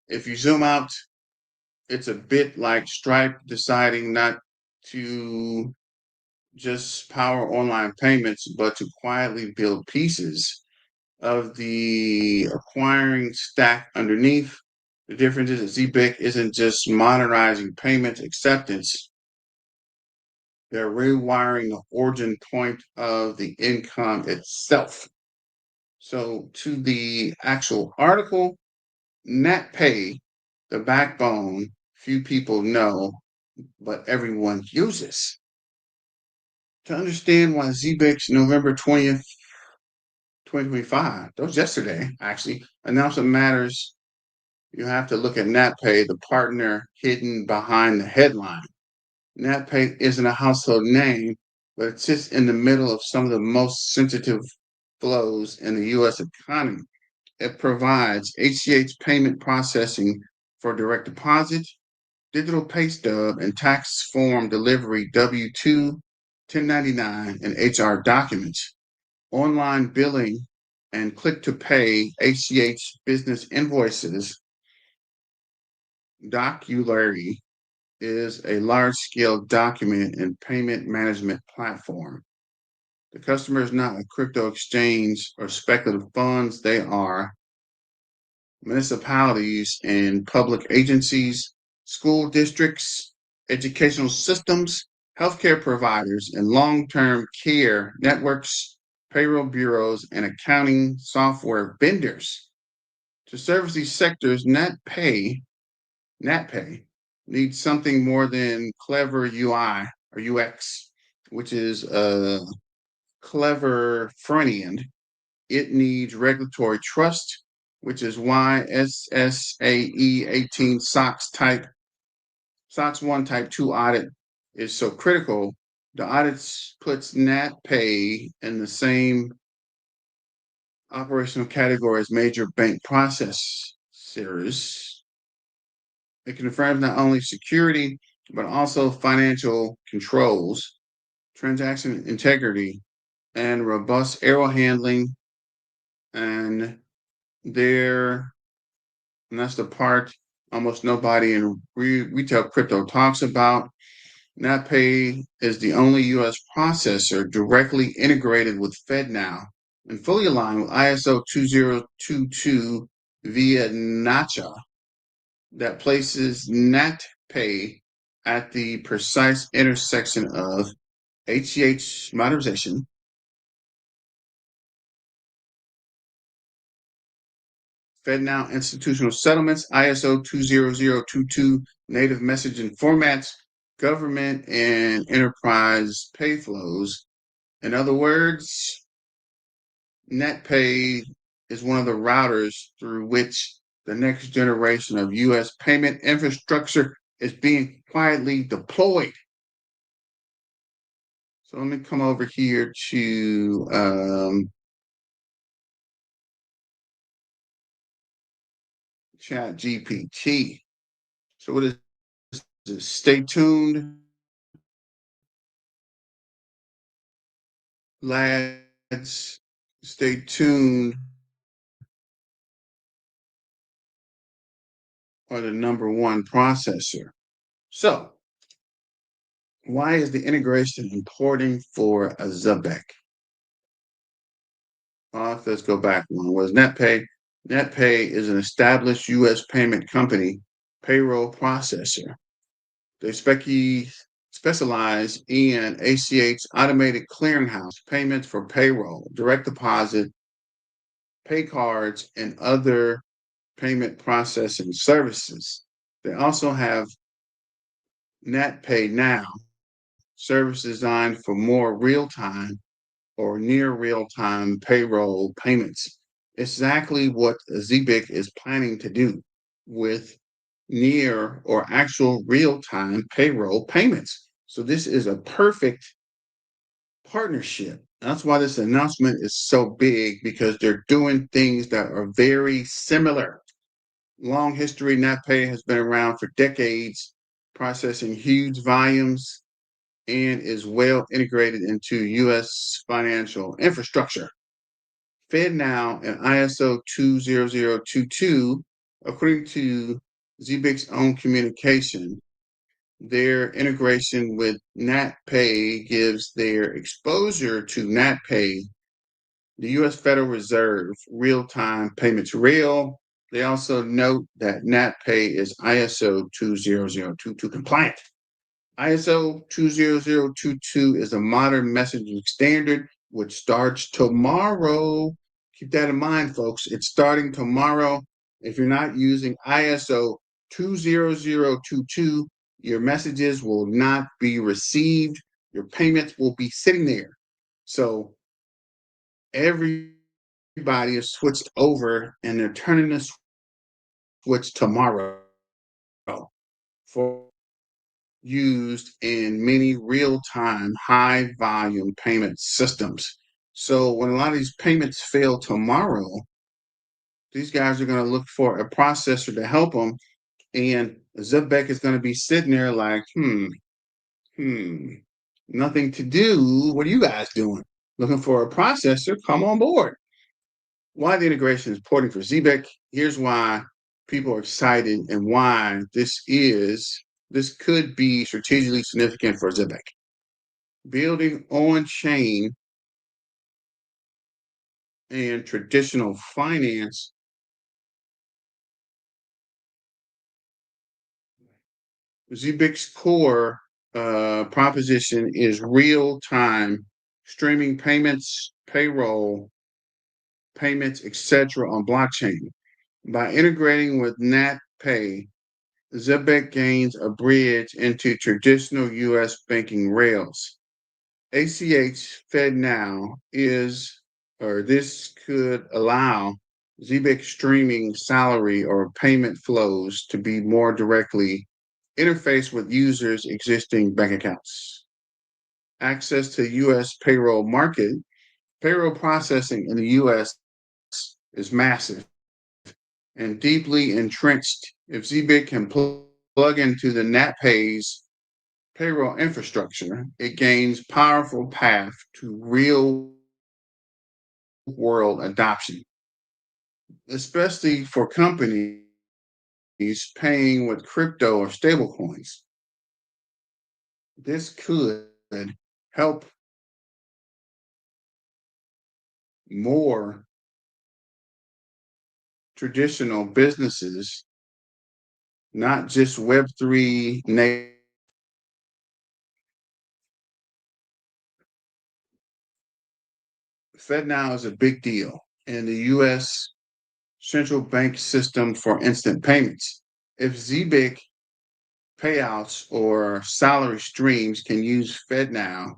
If you zoom out, it's a bit like Stripe deciding not to just power online payments, but to quietly build pieces of the acquiring stack underneath. The difference is that Zebec isn't just modernizing payment acceptance, they're rewiring the origin point of the income itself. So, to the actual article, NatPay, the backbone few people know, but everyone uses. To understand why Zebec's November 20th, 2025, that was yesterday, actually, announcement matters, you have to look at NatPay, the partner hidden behind the headline. NatPay isn't a household name, but it sits in the middle of some of the most sensitive flows in the U.S. economy. It provides ACH payment processing for direct deposit, digital pay stub, and tax form delivery W-2, 1099, and HR documents, online billing, and click-to-pay ACH business invoices. Doculary is a large-scale document and payment management platform. The customer is not a crypto exchange or speculative funds. They are municipalities and public agencies, school districts, educational systems, healthcare providers, and long-term care networks, payroll bureaus, and accounting software vendors. To service these sectors, NatPay needs something more than clever UI or UX, which is a clever front end. It needs regulatory trust, which is why SSAE 18 SOX 1 Type 2 audit is so critical. The audit puts NatPay in the same operational category as major bank processors. It confirms not only security, but also financial controls, transaction integrity, and robust error handling. And that's the part almost nobody in retail crypto talks about. NatPay is the only US processor directly integrated with FedNow and fully aligned with ISO 2022 via NACHA that places NatPay at the precise intersection of ACH modernization, FedNow institutional settlements, ISO 20022 native messaging formats, government and enterprise pay flows. In other words, NatPay is one of the routers through which the next generation of U.S. payment infrastructure is being quietly deployed. So let me come over here to Chat GPT. So what is this? Stay tuned, lads. Stay tuned are the number one processor. So why is the integration important for a Zebec? Let's go back one. What is NatPay? NatPay is an established U.S. payment company payroll processor. They specialize in ACH automated clearinghouse payments for payroll, direct deposit, pay cards, and other payment processing services. They also have NatPay Now, service designed for more real-time or near real-time payroll payments. Exactly what Zebec is planning to do with near or actual real-time payroll payments. So this is a perfect partnership. That's why this announcement is so big, because they're doing things that are very similar. Long history, NatPay has been around for decades, processing huge volumes, and is well integrated into U.S. financial infrastructure. FedNow and ISO 20022, according to Zebec's own communication, their integration with NatPay gives their exposure to NatPay, the U.S. Federal Reserve real-time payments rail. They also note that NatPay is ISO 20022 compliant. ISO 20022 is a modern messaging standard which starts tomorrow. Keep that in mind, folks. It's starting tomorrow. If you're not using ISO 20022, your messages will not be received. Your payments will be sitting there. So everybody is switched over, and they're turning the switch tomorrow for used in many real-time high-volume payment systems. So when a lot of these payments fail tomorrow, these guys are going to look for a processor to help them, and Zebec is going to be sitting there like, nothing to do. What are you guys doing? Looking for a processor? Come on board. Why the integration is important for Zebec? Here's why people are excited and why this could be strategically significant for Zebec. Building on-chain and traditional finance, Zebec's core proposition is real-time streaming payments, payroll payments, etc. on blockchain. By integrating with NatPay, Zebec gains a bridge into traditional U.S. banking rails. ACH FedNow this could allow Zebec streaming salary or payment flows to be more directly interfaced with users' existing bank accounts. Access to U.S. payroll market. Payroll processing in the U.S. is massive and deeply entrenched. If Zebec can plug into the NatPay's payroll infrastructure, it gains powerful path to real world adoption, especially for companies paying with crypto or stablecoins. This could help more traditional businesses, not just Web3 native. FedNow is a big deal in the U.S. central bank system for instant payments. If Zebec payouts or salary streams can use FedNow,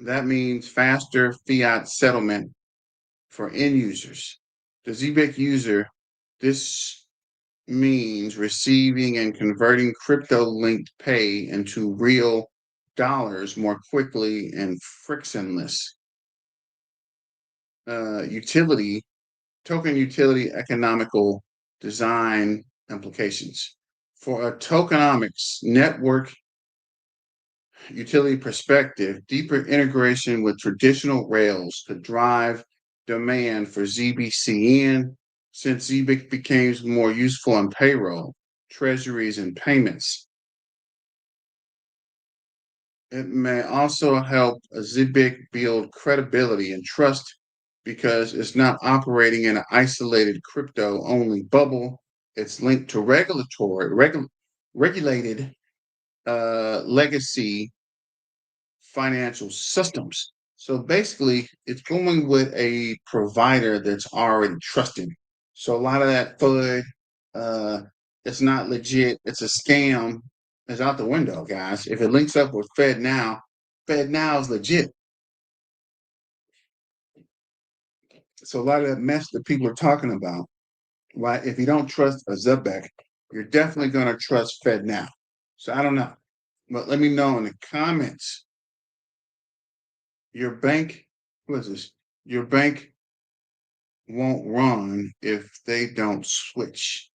that means faster fiat settlement for end users. The Zebec user, this means receiving and converting crypto-linked pay into real dollars more quickly and frictionless. Token utility economical design implications. For a tokenomics network utility perspective, deeper integration with traditional rails could drive demand for ZBCN, since Zebec becomes more useful in payroll, treasuries, and payments. It may also help Zebec build credibility and trust, because it's not operating in an isolated crypto-only bubble. It's linked to regulated legacy financial systems. So basically, it's going with a provider that's already trusted. So a lot of that FUD, it's not legit, it's a scam, is out the window, guys. If it links up with FedNow, FedNow is legit. So a lot of that mess that people are talking about, right? If you don't trust a Zebec, you're definitely going to trust FedNow. So I don't know, but let me know in the comments. Your bank, what is this? Your bank won't run if they don't switch.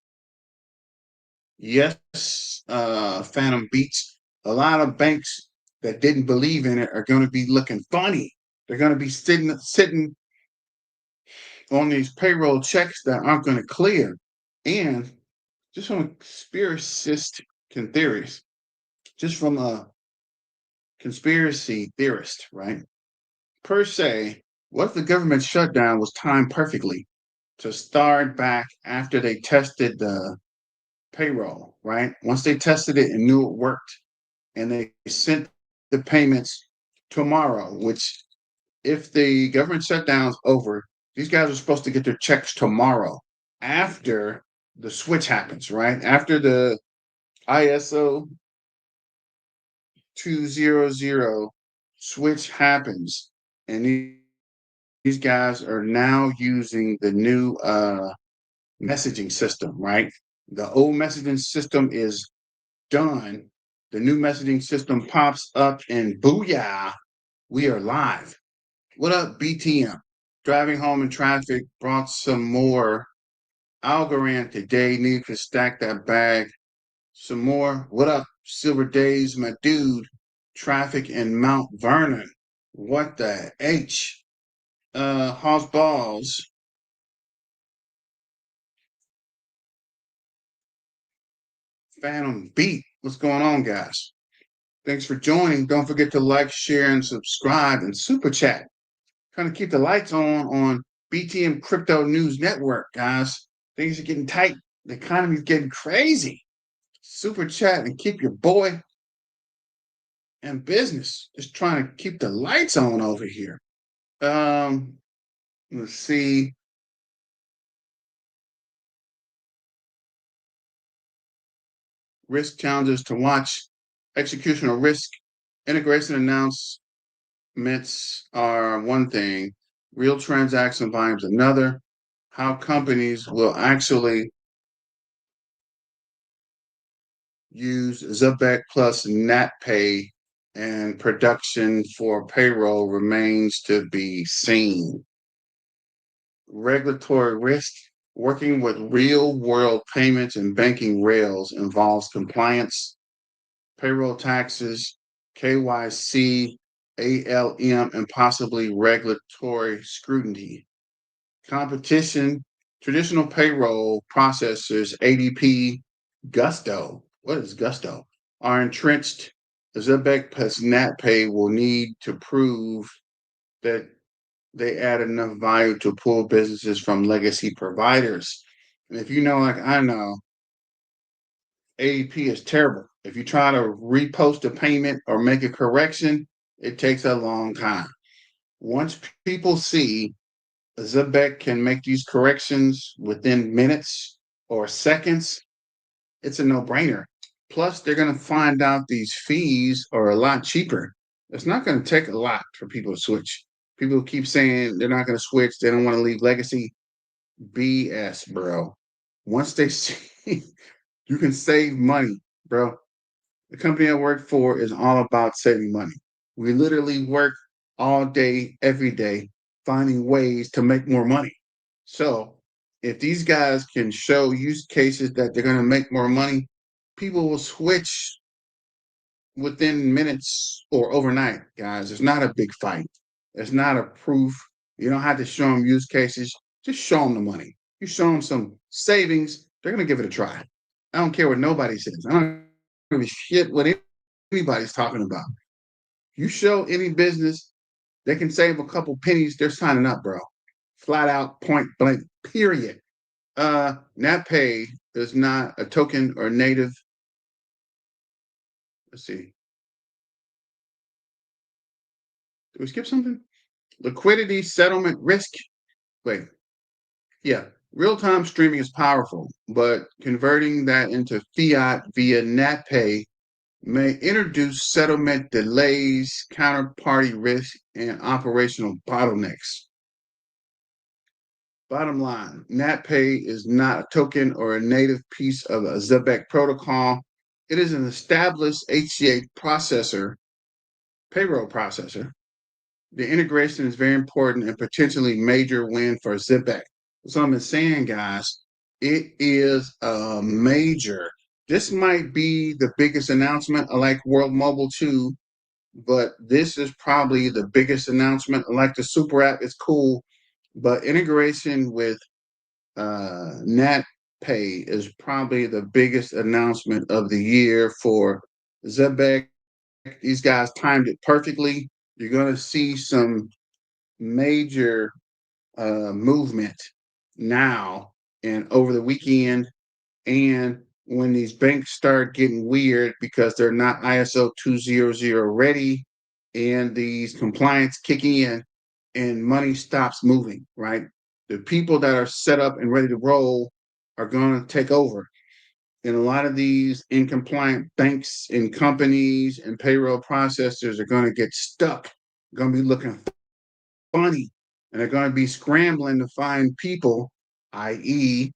Yes, Phantom Beats. A lot of banks that didn't believe in it are going to be looking funny. They're going to be sitting on these payroll checks that aren't going to clear. And just from conspiracist theories, just from a conspiracy theorist, right? Per se, what if the government shutdown was timed perfectly to start back after they tested the payroll, right? Once they tested it and knew it worked, and they sent the payments tomorrow, which if the government shutdown's over, these guys are supposed to get their checks tomorrow after the switch happens, right? After the ISO 200 switch happens, and these guys are now using the new messaging system, right? The old messaging system is done. The new messaging system pops up, and booyah, we are live. What up, BTM? Driving home in traffic, brought some more Algorand today. Need to stack that bag some more. What up, Silver Days, my dude? Traffic in Mount Vernon. What the H? House Balls. Phantom Beat. What's going on, guys? Thanks for joining. Don't forget to like, share, and subscribe and super chat. Trying to keep the lights on BTM Crypto News Network, guys. Things are getting tight. The economy's getting crazy. Super chat and keep your boy in business. Just trying to keep the lights on over here. Let's see. Risk challenges to watch. Executional risk. Integration announcements are one thing. Real transaction volumes another. How companies will actually use Zebec plus NatPay and production for payroll remains to be seen. Regulatory risk. Working with real world payments and banking rails involves compliance, payroll taxes, KYC, ALM, and possibly regulatory scrutiny. Competition, traditional payroll processors, ADP, Gusto. What is Gusto? Are entrenched. Zebec plus NatPay will need to prove that they add enough value to pull businesses from legacy providers. And if you know, like I know, ADP is terrible. If you try to repost a payment or make a correction, it takes a long time. Once people see Zebec can make these corrections within minutes or seconds, it's a no-brainer. Plus, they're going to find out these fees are a lot cheaper. It's not going to take a lot for people to switch. People keep saying they're not going to switch. They don't want to leave legacy. BS, bro. Once they see you can save money, bro. The company I work for is all about saving money. We literally work all day, every day, finding ways to make more money. So if these guys can show use cases that they're going to make more money, people will switch within minutes or overnight, guys. It's not a big fight. It's not a proof. You don't have to show them use cases. Just show them the money. You show them some savings, they're going to give it a try. I don't care what nobody says. I don't give a shit what anybody's talking about. You show any business they can save a couple pennies, they're signing up, bro. Flat out, point blank, period. NatPay is not a token or native. Let's see. Did we skip something? Liquidity, settlement, risk. Wait. Yeah. Real-time streaming is powerful, but converting that into fiat via NatPay may introduce settlement delays, counterparty risk, and operational bottlenecks. Bottom line, NatPay is not a token or a native piece of a Zebec protocol. It is an established HCA payroll processor. The integration is very important and potentially major win for Zebec. So I'm saying, guys, it is a major. This might be the biggest announcement. I like World Mobile too, but this is probably the biggest announcement. I like the super app. It's cool, but integration with NatPay is probably the biggest announcement of the year for Zebec. These guys timed it perfectly. You're going to see some major movement now and over the weekend, and when these banks start getting weird because they're not ISO 200 ready and these compliance kick in and money stops moving, right? The people that are set up and ready to roll are going to take over. And a lot of these incompliant banks and companies and payroll processors are going to get stuck, going to be looking funny, and they're going to be scrambling to find people, i.e.,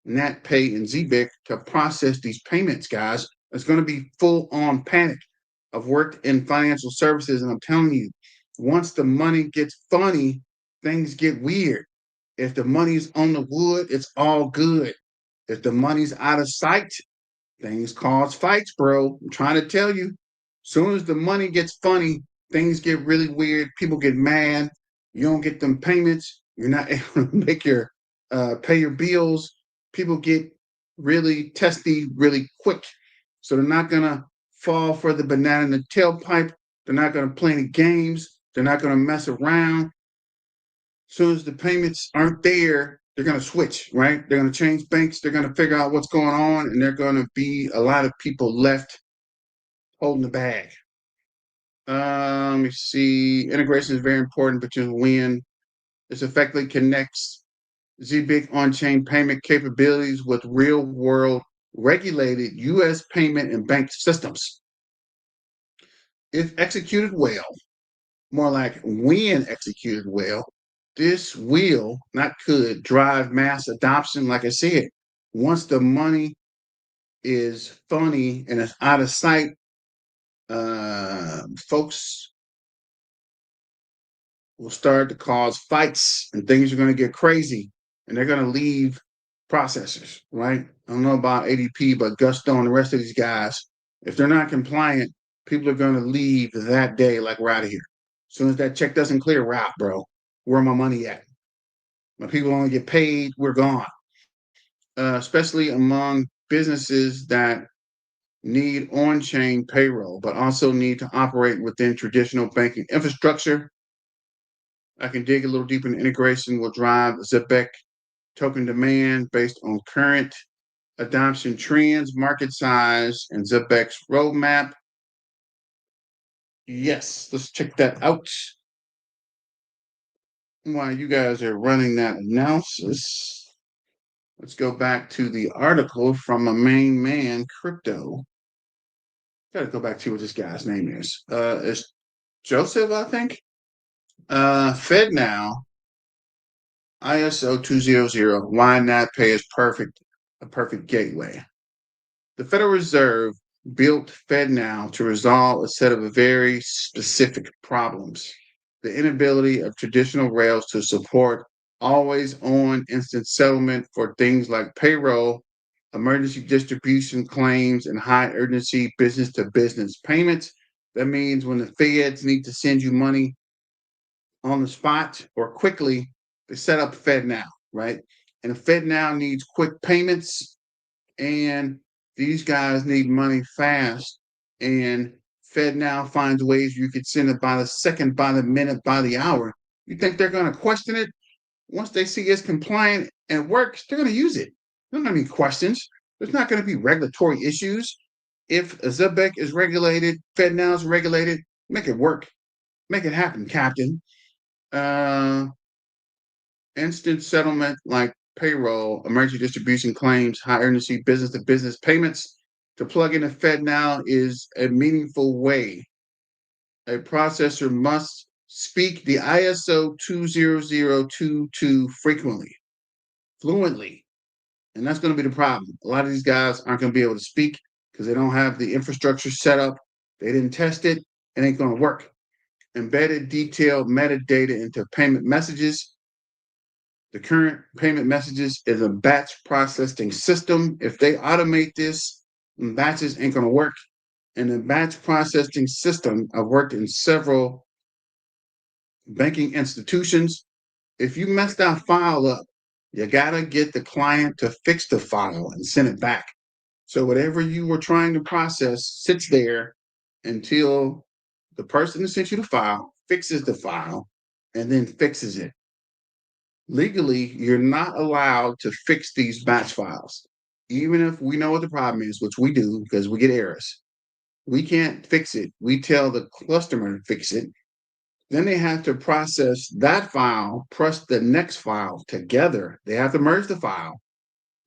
NatPay and Zebec, to process these payments, guys. It's going to be full on panic. I've worked in financial services, and I'm telling you, once the money gets funny, things get weird. If the money's on the wood, it's all good. If the money's out of sight, things cause fights, bro. I'm trying to tell you. Soon as the money gets funny, things get really weird. People get mad. You don't get them payments. You're not able to make your pay your bills. People get really testy really quick. So they're not gonna fall for the banana in the tailpipe. They're not gonna play any games. They're not gonna mess around. As soon as the payments aren't there, they're going to switch, right? They're going to change banks. They're going to figure out what's going on, and they're going to be a lot of people left holding the bag. Let me see. Integration is very important, but just when this effectively connects ZBIC on-chain payment capabilities with real-world regulated U.S. payment and bank systems. If executed well, more like when executed well, this will, not could, drive mass adoption. Like I said, once the money is funny and it's out of sight, folks will start to cause fights and things are going to get crazy and they're going to leave processors, right? I don't know about ADP, but Gusto and the rest of these guys, if they're not compliant, people are going to leave that day like we're out of here. As soon as that check doesn't clear, we're out, bro. Where my money at? My people only get paid, we're gone. Especially among businesses that need on-chain payroll, but also need to operate within traditional banking infrastructure. I can dig a little deeper in integration will drive Zebec token demand based on current adoption trends, market size, and Zebec's roadmap. Yes, let's check that out. While you guys are running that analysis, let's go back to the article from my main man, Crypto. Gotta go back to what this guy's name is. It's Joseph, I think. FedNow, ISO 200, why NatPay is a perfect gateway. The Federal Reserve built FedNow to resolve a set of very specific problems. The inability of traditional rails to support always on instant settlement for things like payroll, emergency distribution claims, and high urgency business to business payments. That means when the feds need to send you money on the spot or quickly, they set up FedNow, right? And FedNow needs quick payments, and these guys need money fast. And FedNow finds ways you could send it by the second, by the minute, by the hour. You think they're going to question it? Once they see it's compliant and works, they're going to use it. There's not any questions. There's not going to be regulatory issues. If Zebec is regulated, FedNow is regulated, make it work. Make it happen, Captain. Instant settlement like payroll, emergency distribution claims, high urgency business to business payments. To plug into FedNow is a meaningful way. A processor must speak the ISO 20022 frequently, fluently. And that's going to be the problem. A lot of these guys aren't going to be able to speak because they don't have the infrastructure set up. They didn't test it. It ain't going to work. Embedded detailed metadata into payment messages. The current payment messages is a batch processing system. If they automate this, batches ain't going to work. And the batch processing system, I've worked in several banking institutions. If you mess that file up, you got to get the client to fix the file and send it back. So whatever you were trying to process sits there until the person who sent you the file fixes the file and then fixes it. Legally, you're not allowed to fix these batch files. Even if we know what the problem is, which we do because we get errors, we can't fix it. We tell the customer to fix it. Then they have to process that file, plus the next file together. They have to merge the file,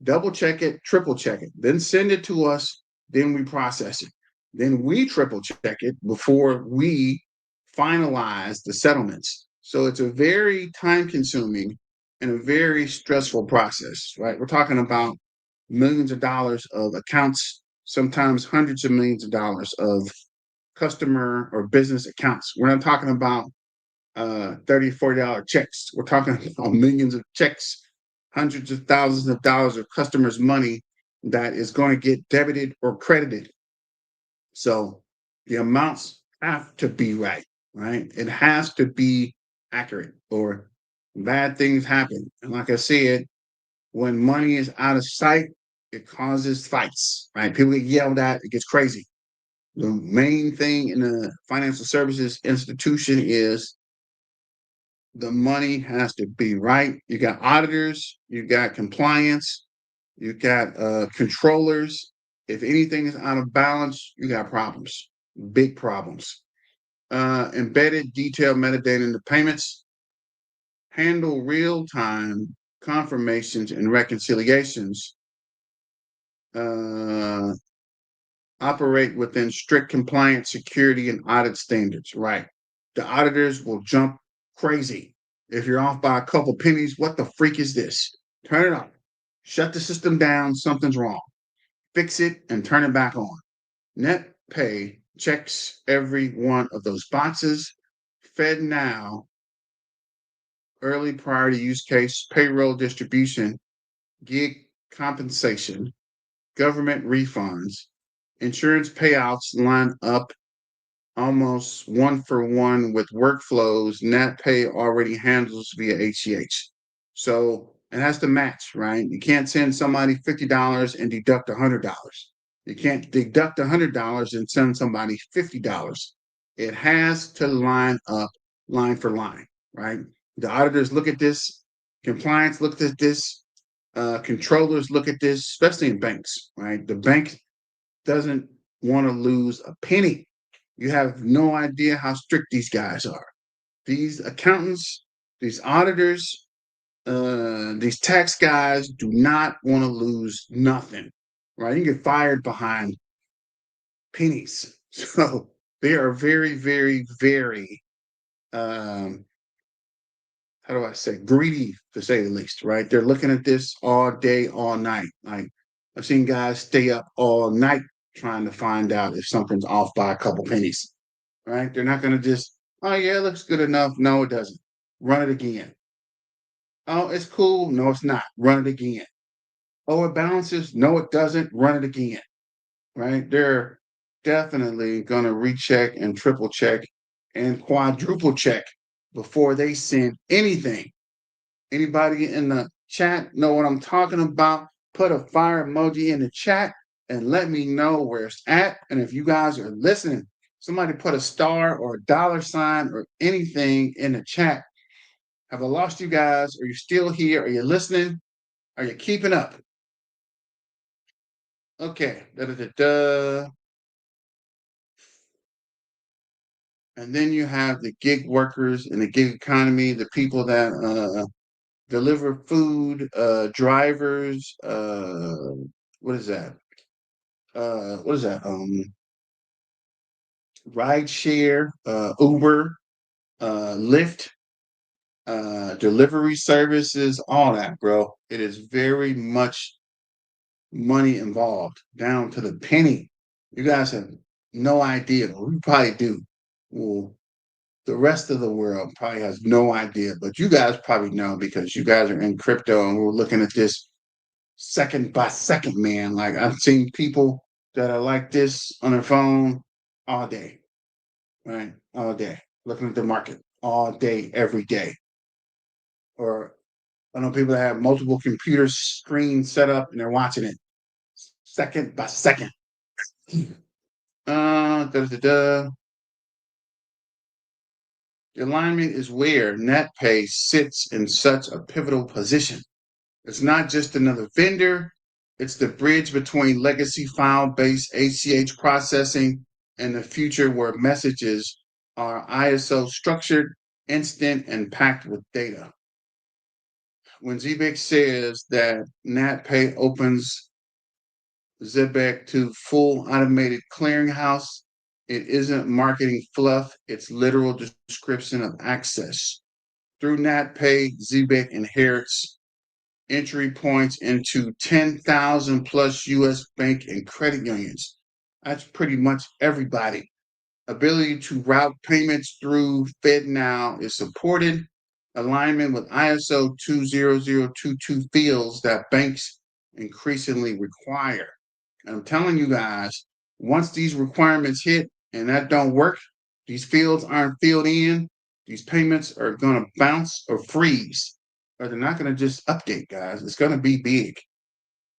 double check it, triple check it, then send it to us. Then we process it. Then we triple check it before we finalize the settlements. So it's a very time consuming and a very stressful process, right? We're talking about millions of dollars of accounts, sometimes hundreds of millions of dollars of customer or business accounts. We're not talking about $30, $40 checks. We're talking about millions of checks, hundreds of thousands of dollars of customers' money that is going to get debited or credited. So the amounts have to be right, right? It has to be accurate or bad things happen. And like I said, when money is out of sight, it causes fights, right? People get yelled at, it gets crazy. The main thing in a financial services institution is the money has to be right. You got auditors, you got compliance, you got controllers. If anything is out of balance, you got problems, big problems. Embedded detailed metadata into payments, handle real-time confirmations and reconciliations, operate within strict compliance, security, and audit standards, right? The auditors will jump crazy. If you're off by a couple pennies, what the freak is this? Turn it off. Shut the system down. Something's wrong. Fix it and turn it back on. NatPay checks every one of those boxes. FedNow, early priority use case, payroll distribution, gig compensation, government refunds, insurance payouts line up almost one for one with workflows NatPay already handles via ACH. So it has to match, right? You can't send somebody $50 and deduct $100. You can't deduct $100 and send somebody $50. It has to line up line for line, right? The auditors look at this, compliance looks at this, controllers look at this, especially in banks, right? The bank doesn't want to lose a penny. You have no idea how strict these guys are. These accountants, these auditors, these tax guys do not want to lose nothing, right? You get fired behind pennies. So they are very, very, very, how do I say, greedy to say the least, right? They're looking at this all day, all night. Like I've seen guys stay up all night trying to find out if something's off by a couple pennies, right? They're not going to just, oh, yeah, it looks good enough. No, it doesn't. Run it again. Oh, it's cool. No, it's not. Run it again. Oh, it balances. No, it doesn't. Run it again, right? They're definitely going to recheck and triple check and quadruple check before they send anything. Anybody in the chat know what I'm talking about? Put a fire emoji in the chat and let me know where it's at. And if you guys are listening, somebody put a star or a dollar sign or anything in the chat. Have I lost you guys? Are you still here? Are you listening? Are you keeping up? Okay. Da-da-da-da. And then you have the gig workers in the gig economy, the people that deliver food, drivers, what is that? What is that? Ride share, Uber, Lyft, delivery services, all that, bro. It is very much money involved, down to the penny. You guys have no idea. We probably do. Well, the rest of the world probably has no idea, but you guys probably know because you guys are in crypto and we're looking at this second by second, man. Like I've seen people that are like this on their phone all day, right? All day, looking at the market all day, every day. Or I know people that have multiple computer screens set up and they're watching it second by second. Da, da, da. The alignment is where NatPay sits in such a pivotal position. It's not just another vendor, it's the bridge between legacy file-based ACH processing and the future where messages are ISO structured, instant, and packed with data. When Zebec says that NatPay opens Zebec to full automated clearinghouse, it isn't marketing fluff, it's literal description of access. Through NatPay, Zebec inherits entry points into 10,000 plus US bank and credit unions. That's pretty much everybody. Ability to route payments through FedNow is supported. Alignment with ISO 20022 fields that banks increasingly require. And I'm telling you guys, once these requirements hit and that don't work, these fields aren't filled in, these payments are going to bounce or freeze, or they're not going to just update, guys. It's going to be big.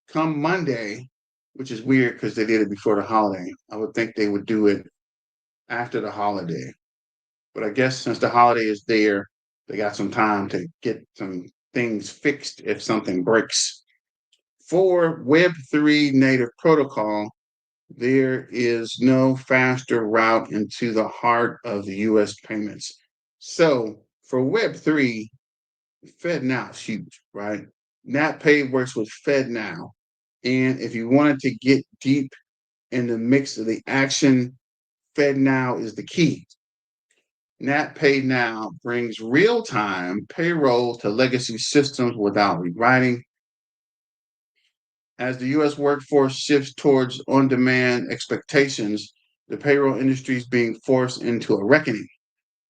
Come Monday, which is weird because they did it before the holiday. I would think they would do it after the holiday. But I guess since the holiday is there, they got some time to get some things fixed if something breaks. For Web3 native protocol, there is no faster route into the heart of the US payments. So for Web3, FedNow is huge, right? NatPay works with FedNow. And if you wanted to get deep in the mix of the action, FedNow is the key. NatPay now brings real-time payroll to legacy systems without rewriting. As the U.S. workforce shifts towards on-demand expectations, the payroll industry is being forced into a reckoning.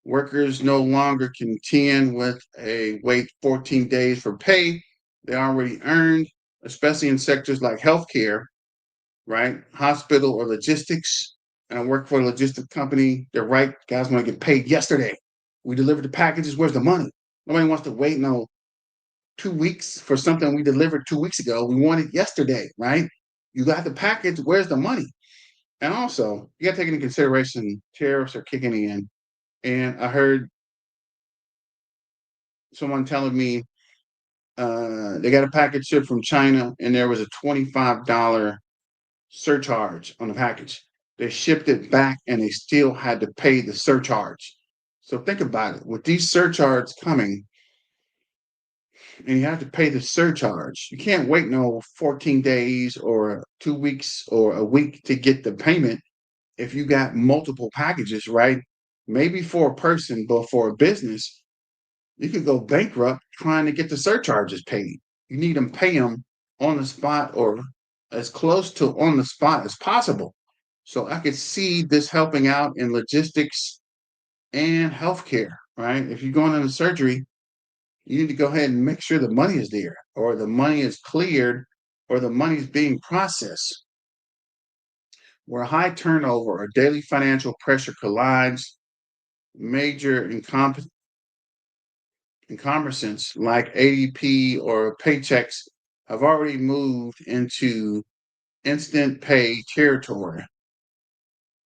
Workers no longer contend with a wait 14 days for pay they already earned, especially in sectors like healthcare, right? Hospital or logistics. And I work for a logistics company. They're right. Guys want to get paid yesterday. We delivered the packages. Where's the money? Nobody wants to wait no 2 weeks for something we delivered 2 weeks ago. We want it yesterday, right? You got the package. Where's the money? And also, you got to take into consideration tariffs are kicking in. And I heard someone telling me they got a package shipped from China and there was a $25 surcharge on the package. They shipped it back and they still had to pay the surcharge. So think about it. With these surcharges coming, and you have to pay the surcharge, you can't wait no 14 days or 2 weeks or a week to get the payment if you got multiple packages, right? Maybe for a person, but for a business, you could go bankrupt trying to get the surcharges paid. You need them pay them on the spot or as close to on the spot as possible. So I could see this helping out in logistics and healthcare, right? If you're going into surgery, you need to go ahead and make sure the money is there or the money is cleared or the money is being processed. Where high turnover or daily financial pressure collides, major encumbrances like ADP or paychecks have already moved into instant pay territory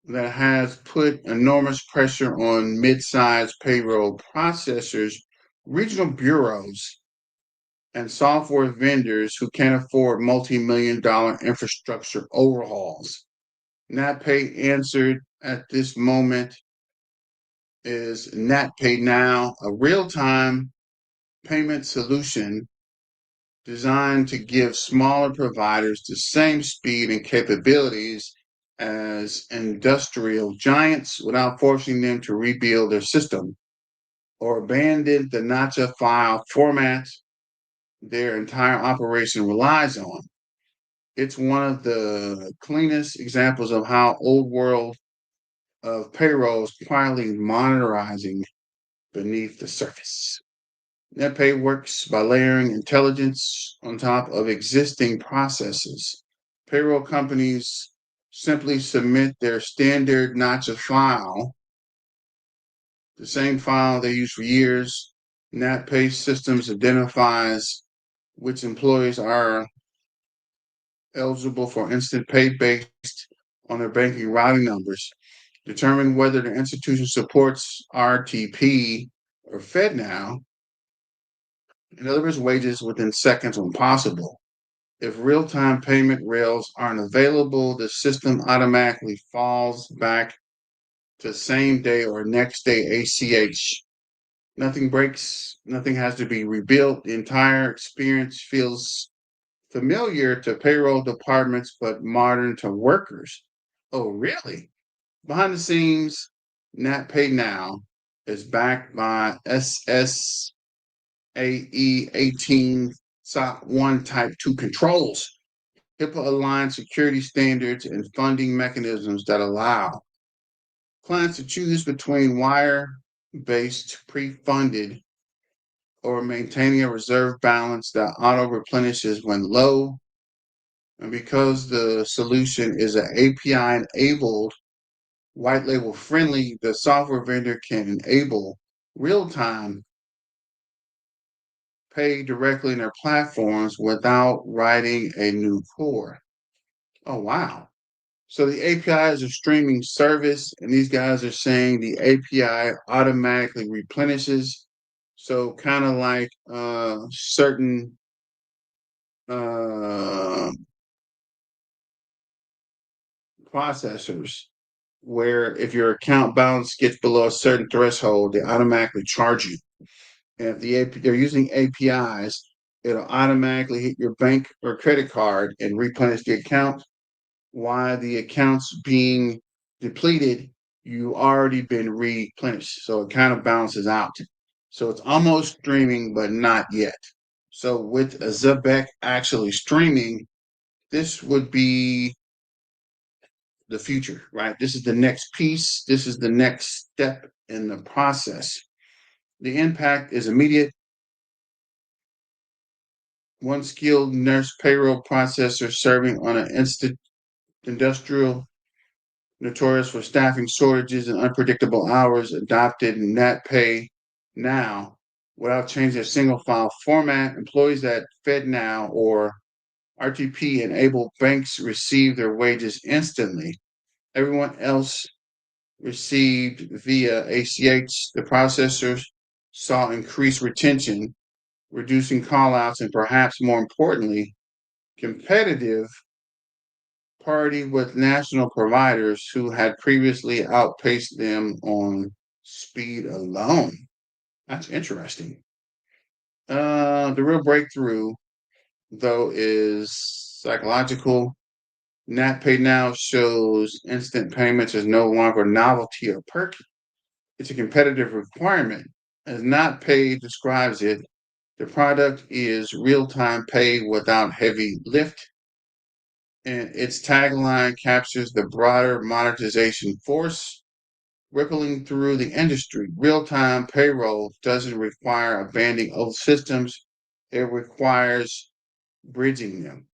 that has put enormous pressure on mid-sized payroll processors, regional bureaus, and software vendors who can't afford multi-million-dollar infrastructure overhauls. NatPay answered at this moment is NatPay Now, a real-time payment solution designed to give smaller providers the same speed and capabilities as industrial giants without forcing them to rebuild their system or abandon the NACHA file format their entire operation relies on. It's one of the cleanest examples of how old world of payroll is quietly monetizing beneath the surface. NetPay works by layering intelligence on top of existing processes. Payroll companies simply submit their standard NACHA file, the same file they use for years. NatPay systems identifies which employees are eligible for instant pay based on their banking routing numbers, determine whether the institution supports RTP or FedNow, and delivers wages within seconds when possible. If real-time payment rails aren't available, the system automatically falls back to same day or next day ACH. Nothing breaks, nothing has to be rebuilt. The entire experience feels familiar to payroll departments, but modern to workers. Oh, really? Behind the scenes, NatPay Now is backed by SSAE 18 SOC 1 Type 2 controls, HIPAA aligned security standards, and funding mechanisms that allow clients to choose between wire based pre funded or maintaining a reserve balance that auto replenishes when low. And because the solution is an API enabled, white label friendly, the software vendor can enable real time pay directly in their platforms without writing a new core. Oh, wow. So the API is a streaming service, and these guys are saying the API automatically replenishes. So kind of like certain uh, processors, where if your account balance gets below a certain threshold, they automatically charge you. And if they're using APIs, it'll automatically hit your bank or credit card and replenish the account. While the account's being depleted, you already been replenished. So it kind of balances out. So it's almost streaming, but not yet. So with a Zebec actually streaming, this would be the future, right? This is the next piece. This is the next step in the process. The impact is immediate. One skilled nurse payroll processor serving on an industrial notorious for staffing shortages and unpredictable hours adopted NatPay Now without changing a single file format. Employees at FedNow or RTP enabled banks receive their wages instantly. Everyone else received via ACH. The processors saw increased retention, reducing callouts, and perhaps more importantly, competitive parity with national providers who had previously outpaced them on speed alone. That's interesting. The real breakthrough, though, is psychological. NatPay now shows instant payments is no longer novelty or perky. It's a competitive requirement. As NatPay describes it, the product is real-time pay without heavy lift, and its tagline captures the broader monetization force rippling through the industry. Real-time payroll doesn't require abandoning old systems; it requires bridging them.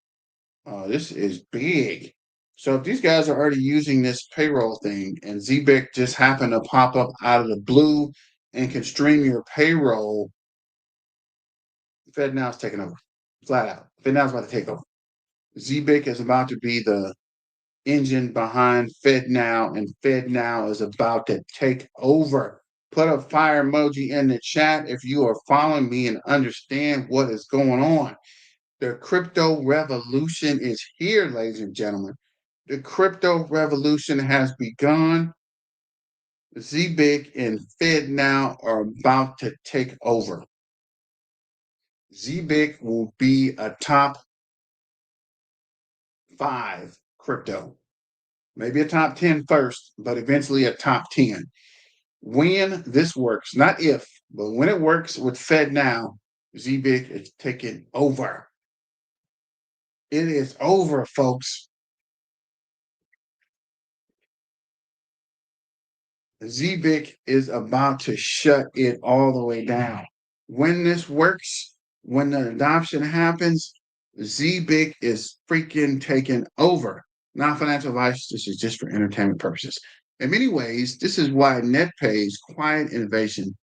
This is big. So if these guys are already using this payroll thing, and Zebec just happened to pop up out of the blue and can stream your payroll, FedNow's taking over, flat out. FedNow's about to take over. Zebec is about to be the engine behind FedNow, and FedNow is about to take over. Put a fire emoji in the chat if you are following me and understand what is going on. The crypto revolution is here, ladies and gentlemen. The crypto revolution has begun. Zebec and FedNow are about to take over. Zebec will be a top 5 crypto. Maybe a top 10 first, but eventually a top 10. When this works, not if, but when it works with FedNow, Zebec is taking over. It is over, folks. Zebec is about to shut it all the way down. When this works, when the adoption happens, Zebec is freaking taking over. Not financial advice, this is just for entertainment purposes. In many ways, this is why NetPay's quiet innovation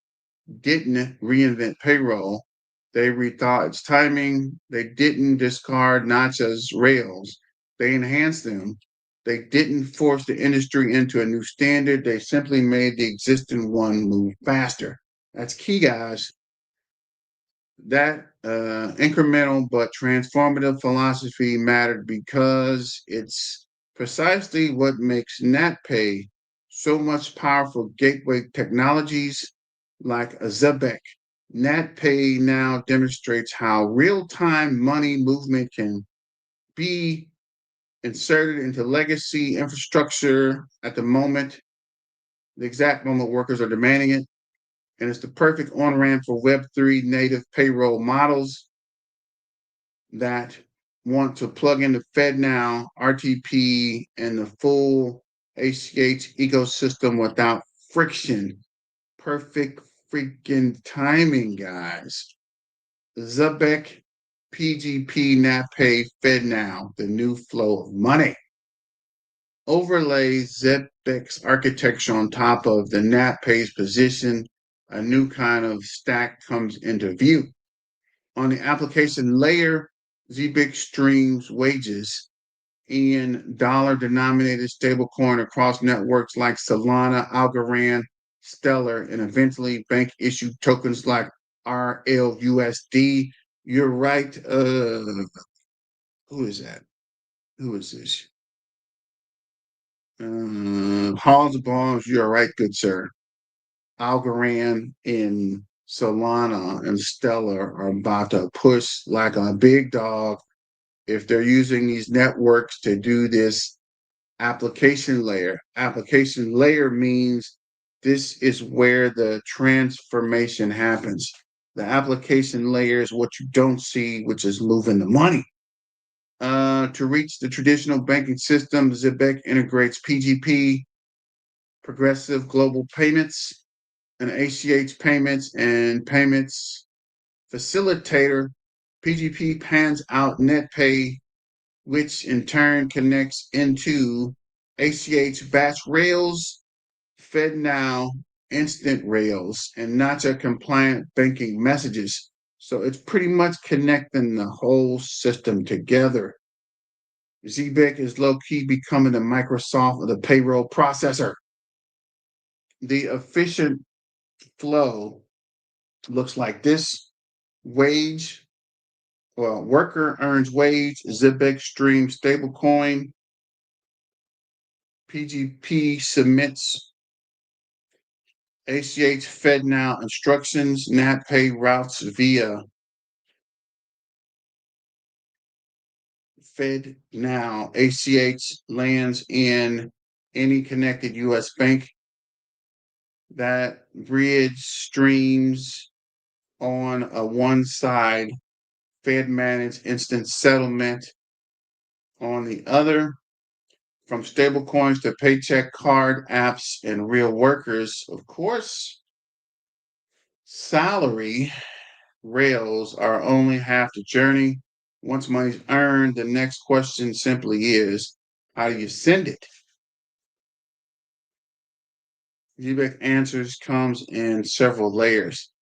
didn't reinvent payroll. They rethought its timing. They didn't discard Nacha's rails. They enhanced them. They didn't force the industry into a new standard. They simply made the existing one move faster. That's key, guys. That incremental but transformative philosophy mattered because it's precisely what makes NatPay so much powerful gateway technologies like a Zebec. NatPay now demonstrates how real-time money movement can be inserted into legacy infrastructure at the exact moment workers are demanding it. And it's the perfect on-ramp for Web3 native payroll models that want to plug into FedNow, RTP, and the full ACH ecosystem without friction. Perfect freaking timing, guys. Zebec PGP NatPay FedNow, the new flow of money. Overlay Zebec's architecture on top of the NatPay's position, a new kind of stack comes into view. On the application layer, Zebec streams wages in dollar-denominated stablecoin across networks like Solana, Algorand, Stellar, and eventually bank-issued tokens like RLUSD. You're right. Who is that? Who is this? Halls of Bonds, you're right, good sir. Algorand and Solana and Stellar are about to push like a big dog if they're using these networks to do this application layer. Application layer means this is where the transformation happens. The application layer is what you don't see, which is moving the money. To reach the traditional banking system, Zebec integrates PGP, Progressive Global Payments, and ACH payments and payments facilitator. PGP pans out NetPay, which in turn connects into ACH batch rails, FedNow instant rails, and NACHA compliant banking messages. So it's pretty much connecting the whole system together. Zebec is low key becoming the Microsoft of the payroll processor. The efficient flow looks like this. Worker earns wage, Zebec streams stablecoin, PGP submits ACH FedNow instructions, NatPay routes via FedNow, ACH lands in any connected US bank. That bridge streams on a one side, Fed managed instant settlement on the other. From stablecoins to paycheck card apps and real workers, of course, salary rails are only half the journey. Once money's earned, the next question simply is, how do you send it? Zebec answers comes in several layers.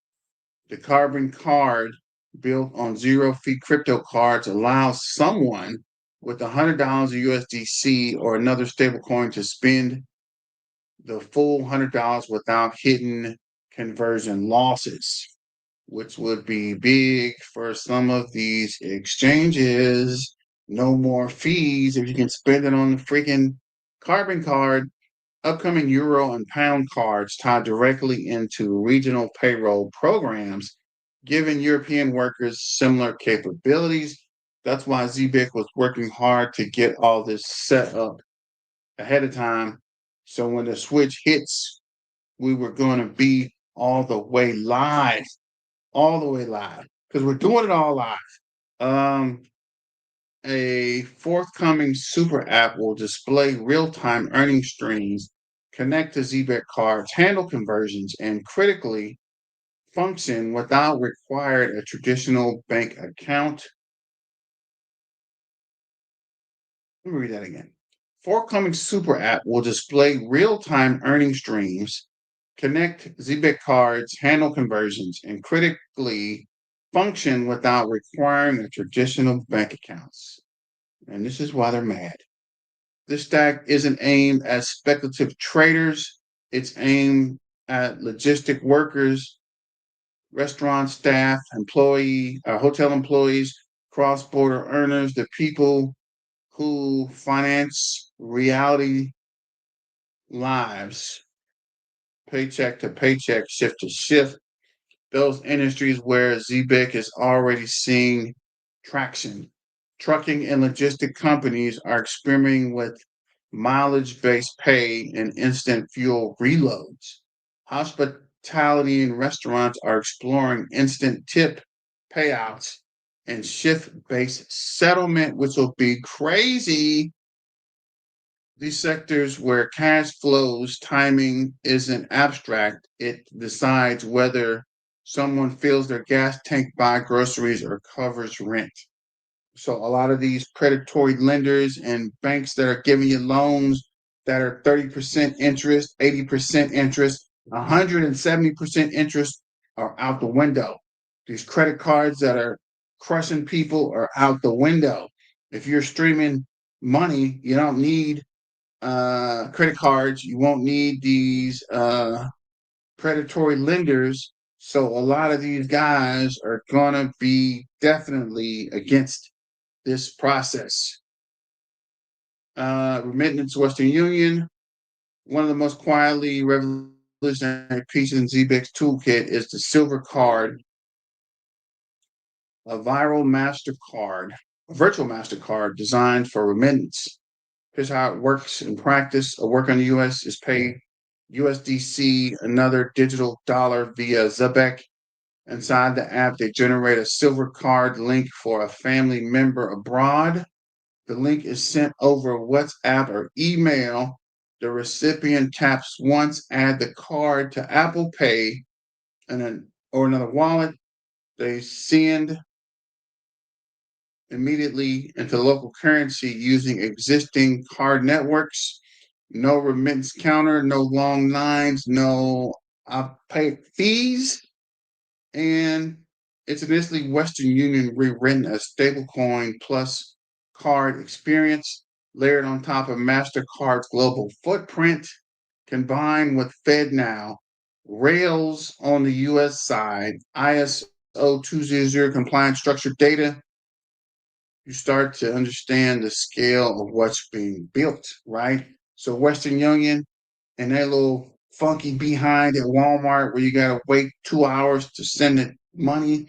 The carbon card built on zero-fee crypto cards allows someone with $100 USDC or another stablecoin to spend the full $100 without hidden conversion losses, which would be big for some of these exchanges. No more fees if you can spend it on the freaking carbon card. Upcoming euro and pound cards tied directly into regional payroll programs giving European workers similar capabilities. That's why Zebec was working hard to get all this set up ahead of time. So when the switch hits, we were going to be all the way live, because we're doing it all live. A forthcoming super app will display real-time earning streams, connect to Zebec cards, handle conversions, and critically function without requiring a traditional bank account. Let me read that again. Forthcoming super app will display real-time earning streams, connect Zebec cards, handle conversions, and critically function without requiring a traditional bank accounts. And this is why they're mad. This stack isn't aimed at speculative traders. It's aimed at logistic workers, restaurant staff, hotel employees, cross-border earners, the people who finance reality lives, paycheck to paycheck, shift to shift. Those industries where Zebec is already seeing traction. Trucking and logistic companies are experimenting with mileage-based pay and instant fuel reloads. Hospitality and restaurants are exploring instant tip payouts and shift-based settlement, which will be crazy. These sectors where cash flows timing isn't abstract, it decides whether someone fills their gas tank, buys groceries, or covers rent. So a lot of these predatory lenders and banks that are giving you loans that are 30% interest, 80% interest, 170% interest are out the window. These credit cards that are crushing people are out the window. If you're streaming money, you don't need credit cards. You won't need these predatory lenders. So a lot of these guys are gonna be definitely against this process. Remittance Western Union. One of the most quietly revolutionary pieces in Zebec's toolkit is the Silver Card, a viral MasterCard, a virtual MasterCard designed for remittance. Here's how it works in practice. A worker in the US is paid USDC, another digital dollar via Zebec. Inside the app, they generate a silver card link for a family member abroad. The link is sent over WhatsApp or email. The recipient taps once, add the card to Apple Pay or another wallet. They send immediately into local currency using existing card networks. No remittance counter, no long lines, no pay fees. And it's initially Western Union rewritten as stablecoin plus card experience layered on top of MasterCard's global footprint, combined with FedNow, Rails on the US side, ISO 200 compliant structured data. You start to understand the scale of what's being built, right? So Western Union and that little funky behind at Walmart where you gotta wait 2 hours to send the money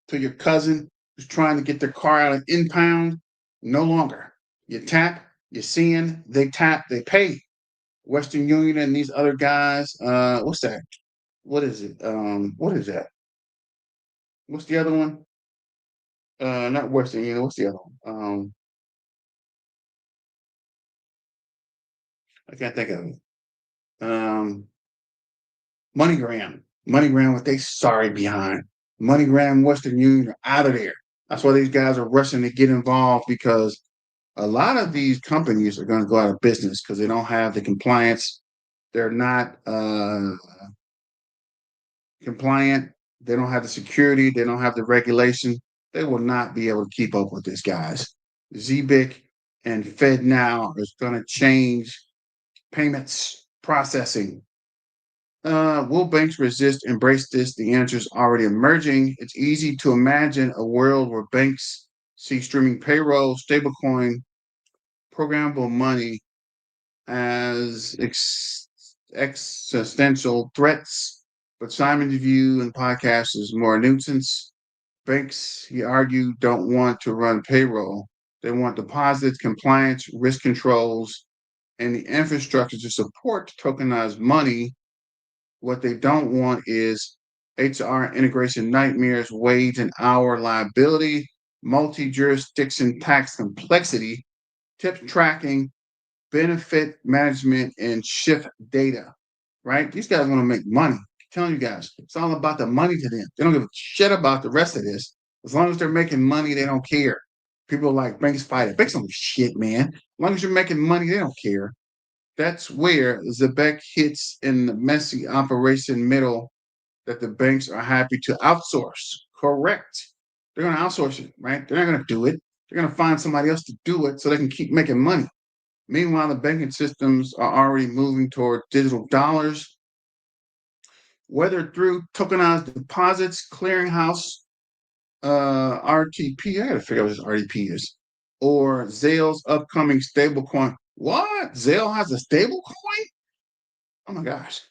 to your cousin who's trying to get their car out of impound, no longer. You tap, you send, they tap, they pay. Western Union and these other guys, what's that? What is it? What is that? What's the other one? Not Western Union, what's the other one? I can't think of it. MoneyGram. MoneyGram, what they sorry behind. MoneyGram, Western Union are out of there. That's why these guys are rushing to get involved because a lot of these companies are going to go out of business because they don't have the compliance. They're not compliant. They don't have the security. They don't have the regulation. They will not be able to keep up with this, guys. Zebec and FedNow is going to change payments processing. Will banks resist, embrace this? The answer is already emerging. It's easy to imagine a world where banks see streaming payroll, stablecoin, programmable money as existential threats, but Simon's view in the podcast is more a nuisance. Banks, he argued, don't want to run payroll. They want deposits, compliance, risk controls, and the infrastructure to support tokenized money. What they don't want is HR integration nightmares, wage and hour liability, multi-jurisdiction tax complexity, tip tracking, benefit management, and shift data. Right? These guys want to make money. I'm telling you guys, it's all about the money to them. They don't give a shit about the rest of this. As long as they're making money, they don't care. People like banks fight it. Banks don't give shit, man. As long as you're making money, they don't care. That's where Zebec hits in the messy operation middle that the banks are happy to outsource. Correct. They're going to outsource it, right? They're not going to do it. They're going to find somebody else to do it so they can keep making money. Meanwhile, the banking systems are already moving toward digital dollars, whether through tokenized deposits, clearinghouse, RTP. I got to figure out what this RTP is, or Zale's upcoming stablecoin. What? Zale has a stablecoin? Oh my gosh.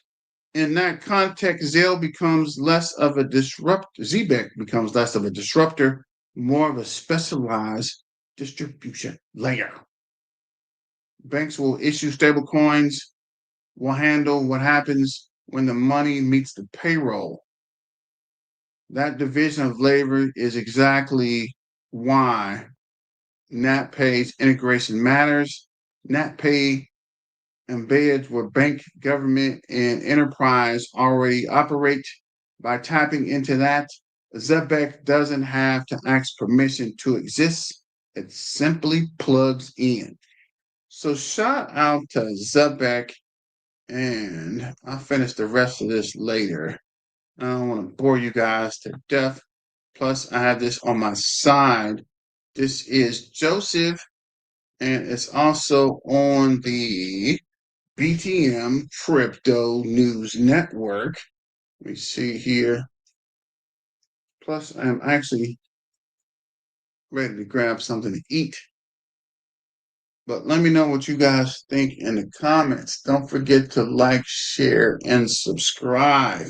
In that context, Zale becomes less of a disruptor. Zebec becomes less of a disruptor, more of a specialized distribution layer. Banks will issue stablecoins, will handle what happens when the money meets the payroll. That division of labor is exactly why NatPay's integration matters. NatPay embeds where bank, government, and enterprise already operate. By tapping into that, Zebec doesn't have to ask permission to exist. It simply plugs in. So shout out to Zebec, and I'll finish the rest of this later. I don't want to bore you guys to death. Plus, I have this on my side. This is Joseph, and it's also on the BTM Crypto News Network. Let me see here. Plus, I'm actually ready to grab something to eat. But let me know what you guys think in the comments. Don't forget to like, share, and subscribe.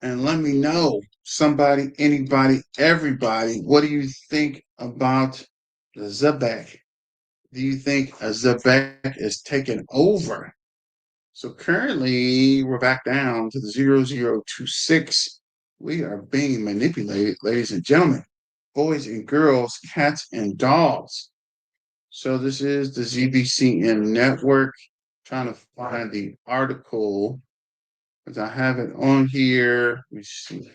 And let me know, somebody, anybody, everybody, what do you think about the Zebec? Do you think a Zebec is taking over? So currently, we're back down to the 0026. We are being manipulated, ladies and gentlemen, boys and girls, cats and dogs. So this is the ZBCN network. Trying to find the article because I have it on here. Let me see.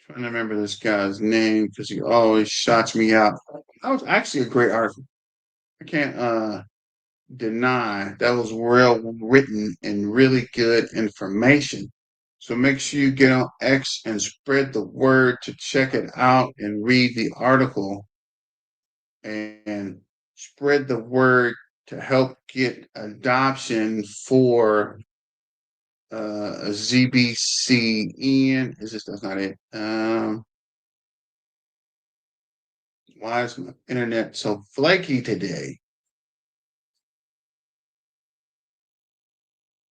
Trying to remember this guy's name because he always shots me out. That was actually a great article. I can't deny that was well written and really good information. So make sure you get on X and spread the word to check it out and read the article and spread the word to help get adoption for a ZBCN. Is this? That's not it. Why is my internet so flaky today?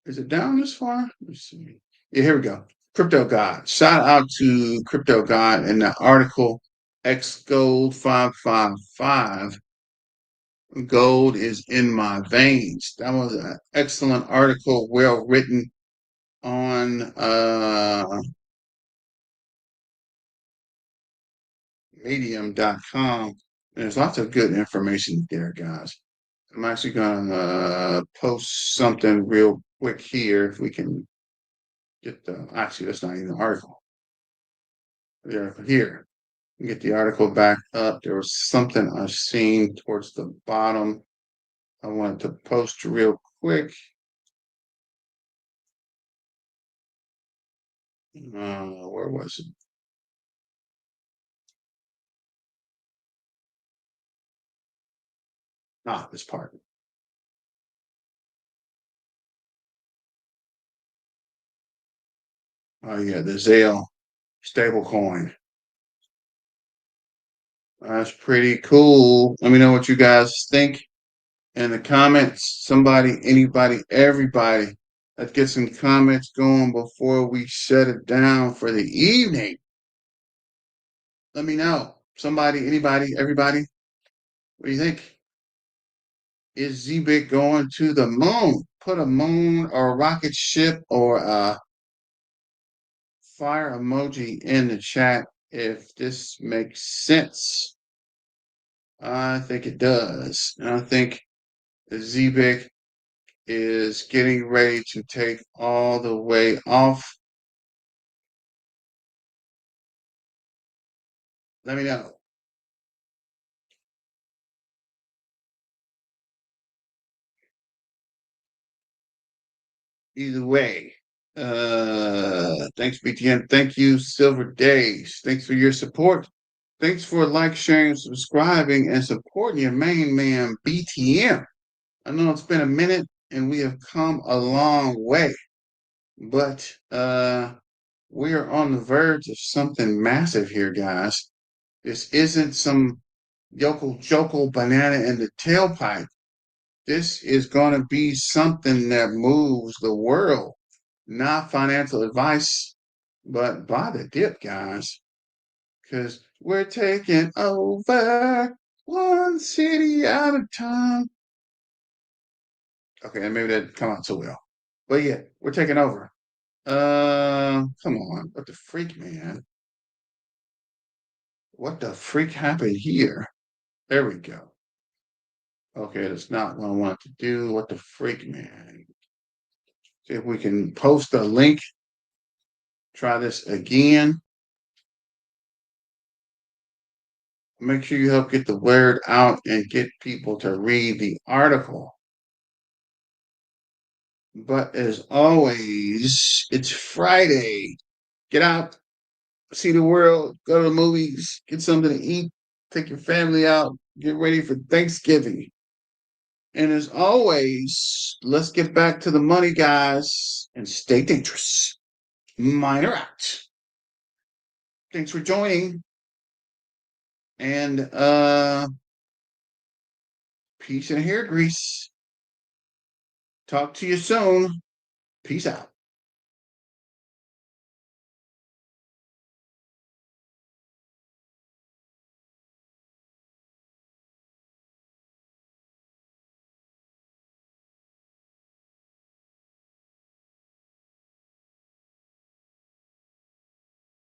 Is it down this far? Let's see. Yeah, here we go. Crypto God. Shout out to Crypto God in the article X Gold 555. Gold is in my veins. That was an excellent article, well written on medium.com. There's lots of good information there, guys. I'm actually going to post something real quick here if we can get the. Actually, that's not even an article. Here. Get the article back up. There was something I've seen towards the bottom. I wanted to post real quick. Where was it? This part. Oh yeah, the Zale stablecoin. That's pretty cool. Let me know what you guys think in the comments. Somebody, anybody, everybody. Let's get some comments going before we shut it down for the evening. Let me know. Somebody, anybody, everybody. What do you think? Is Zebec going to the moon? Put a moon or a rocket ship or a fire emoji in the chat if this makes sense. I think it does. And I think Zebec is getting ready to take all the way off. Let me know. Either way. Thanks, BTN. Thank you, Silver Days. Thanks for your support. Thanks for like, sharing, subscribing, and supporting your main man, BTN. I know it's been a minute and we have come a long way, but we are on the verge of something massive here, guys. This isn't some yokel jokel banana in the tailpipe. This is going to be something that moves the world. Not financial advice, but buy the dip, guys. Because we're taking over one city at a time. Okay, maybe that didn't come out so well. But yeah, we're taking over. Come on. What the freak, man? What the freak happened here? There we go. Okay, that's not what I wanted to do. What the freak, man? See if we can post a link. Try this again. Make sure you help get the word out and get people to read the article. But as always, it's Friday. Get out, see the world, go to the movies, get something to eat, take your family out, get ready for Thanksgiving. And as always, let's get back to the money, guys, and stay dangerous. Miner out. Thanks for joining. And peace and hair grease. Talk to you soon. Peace out.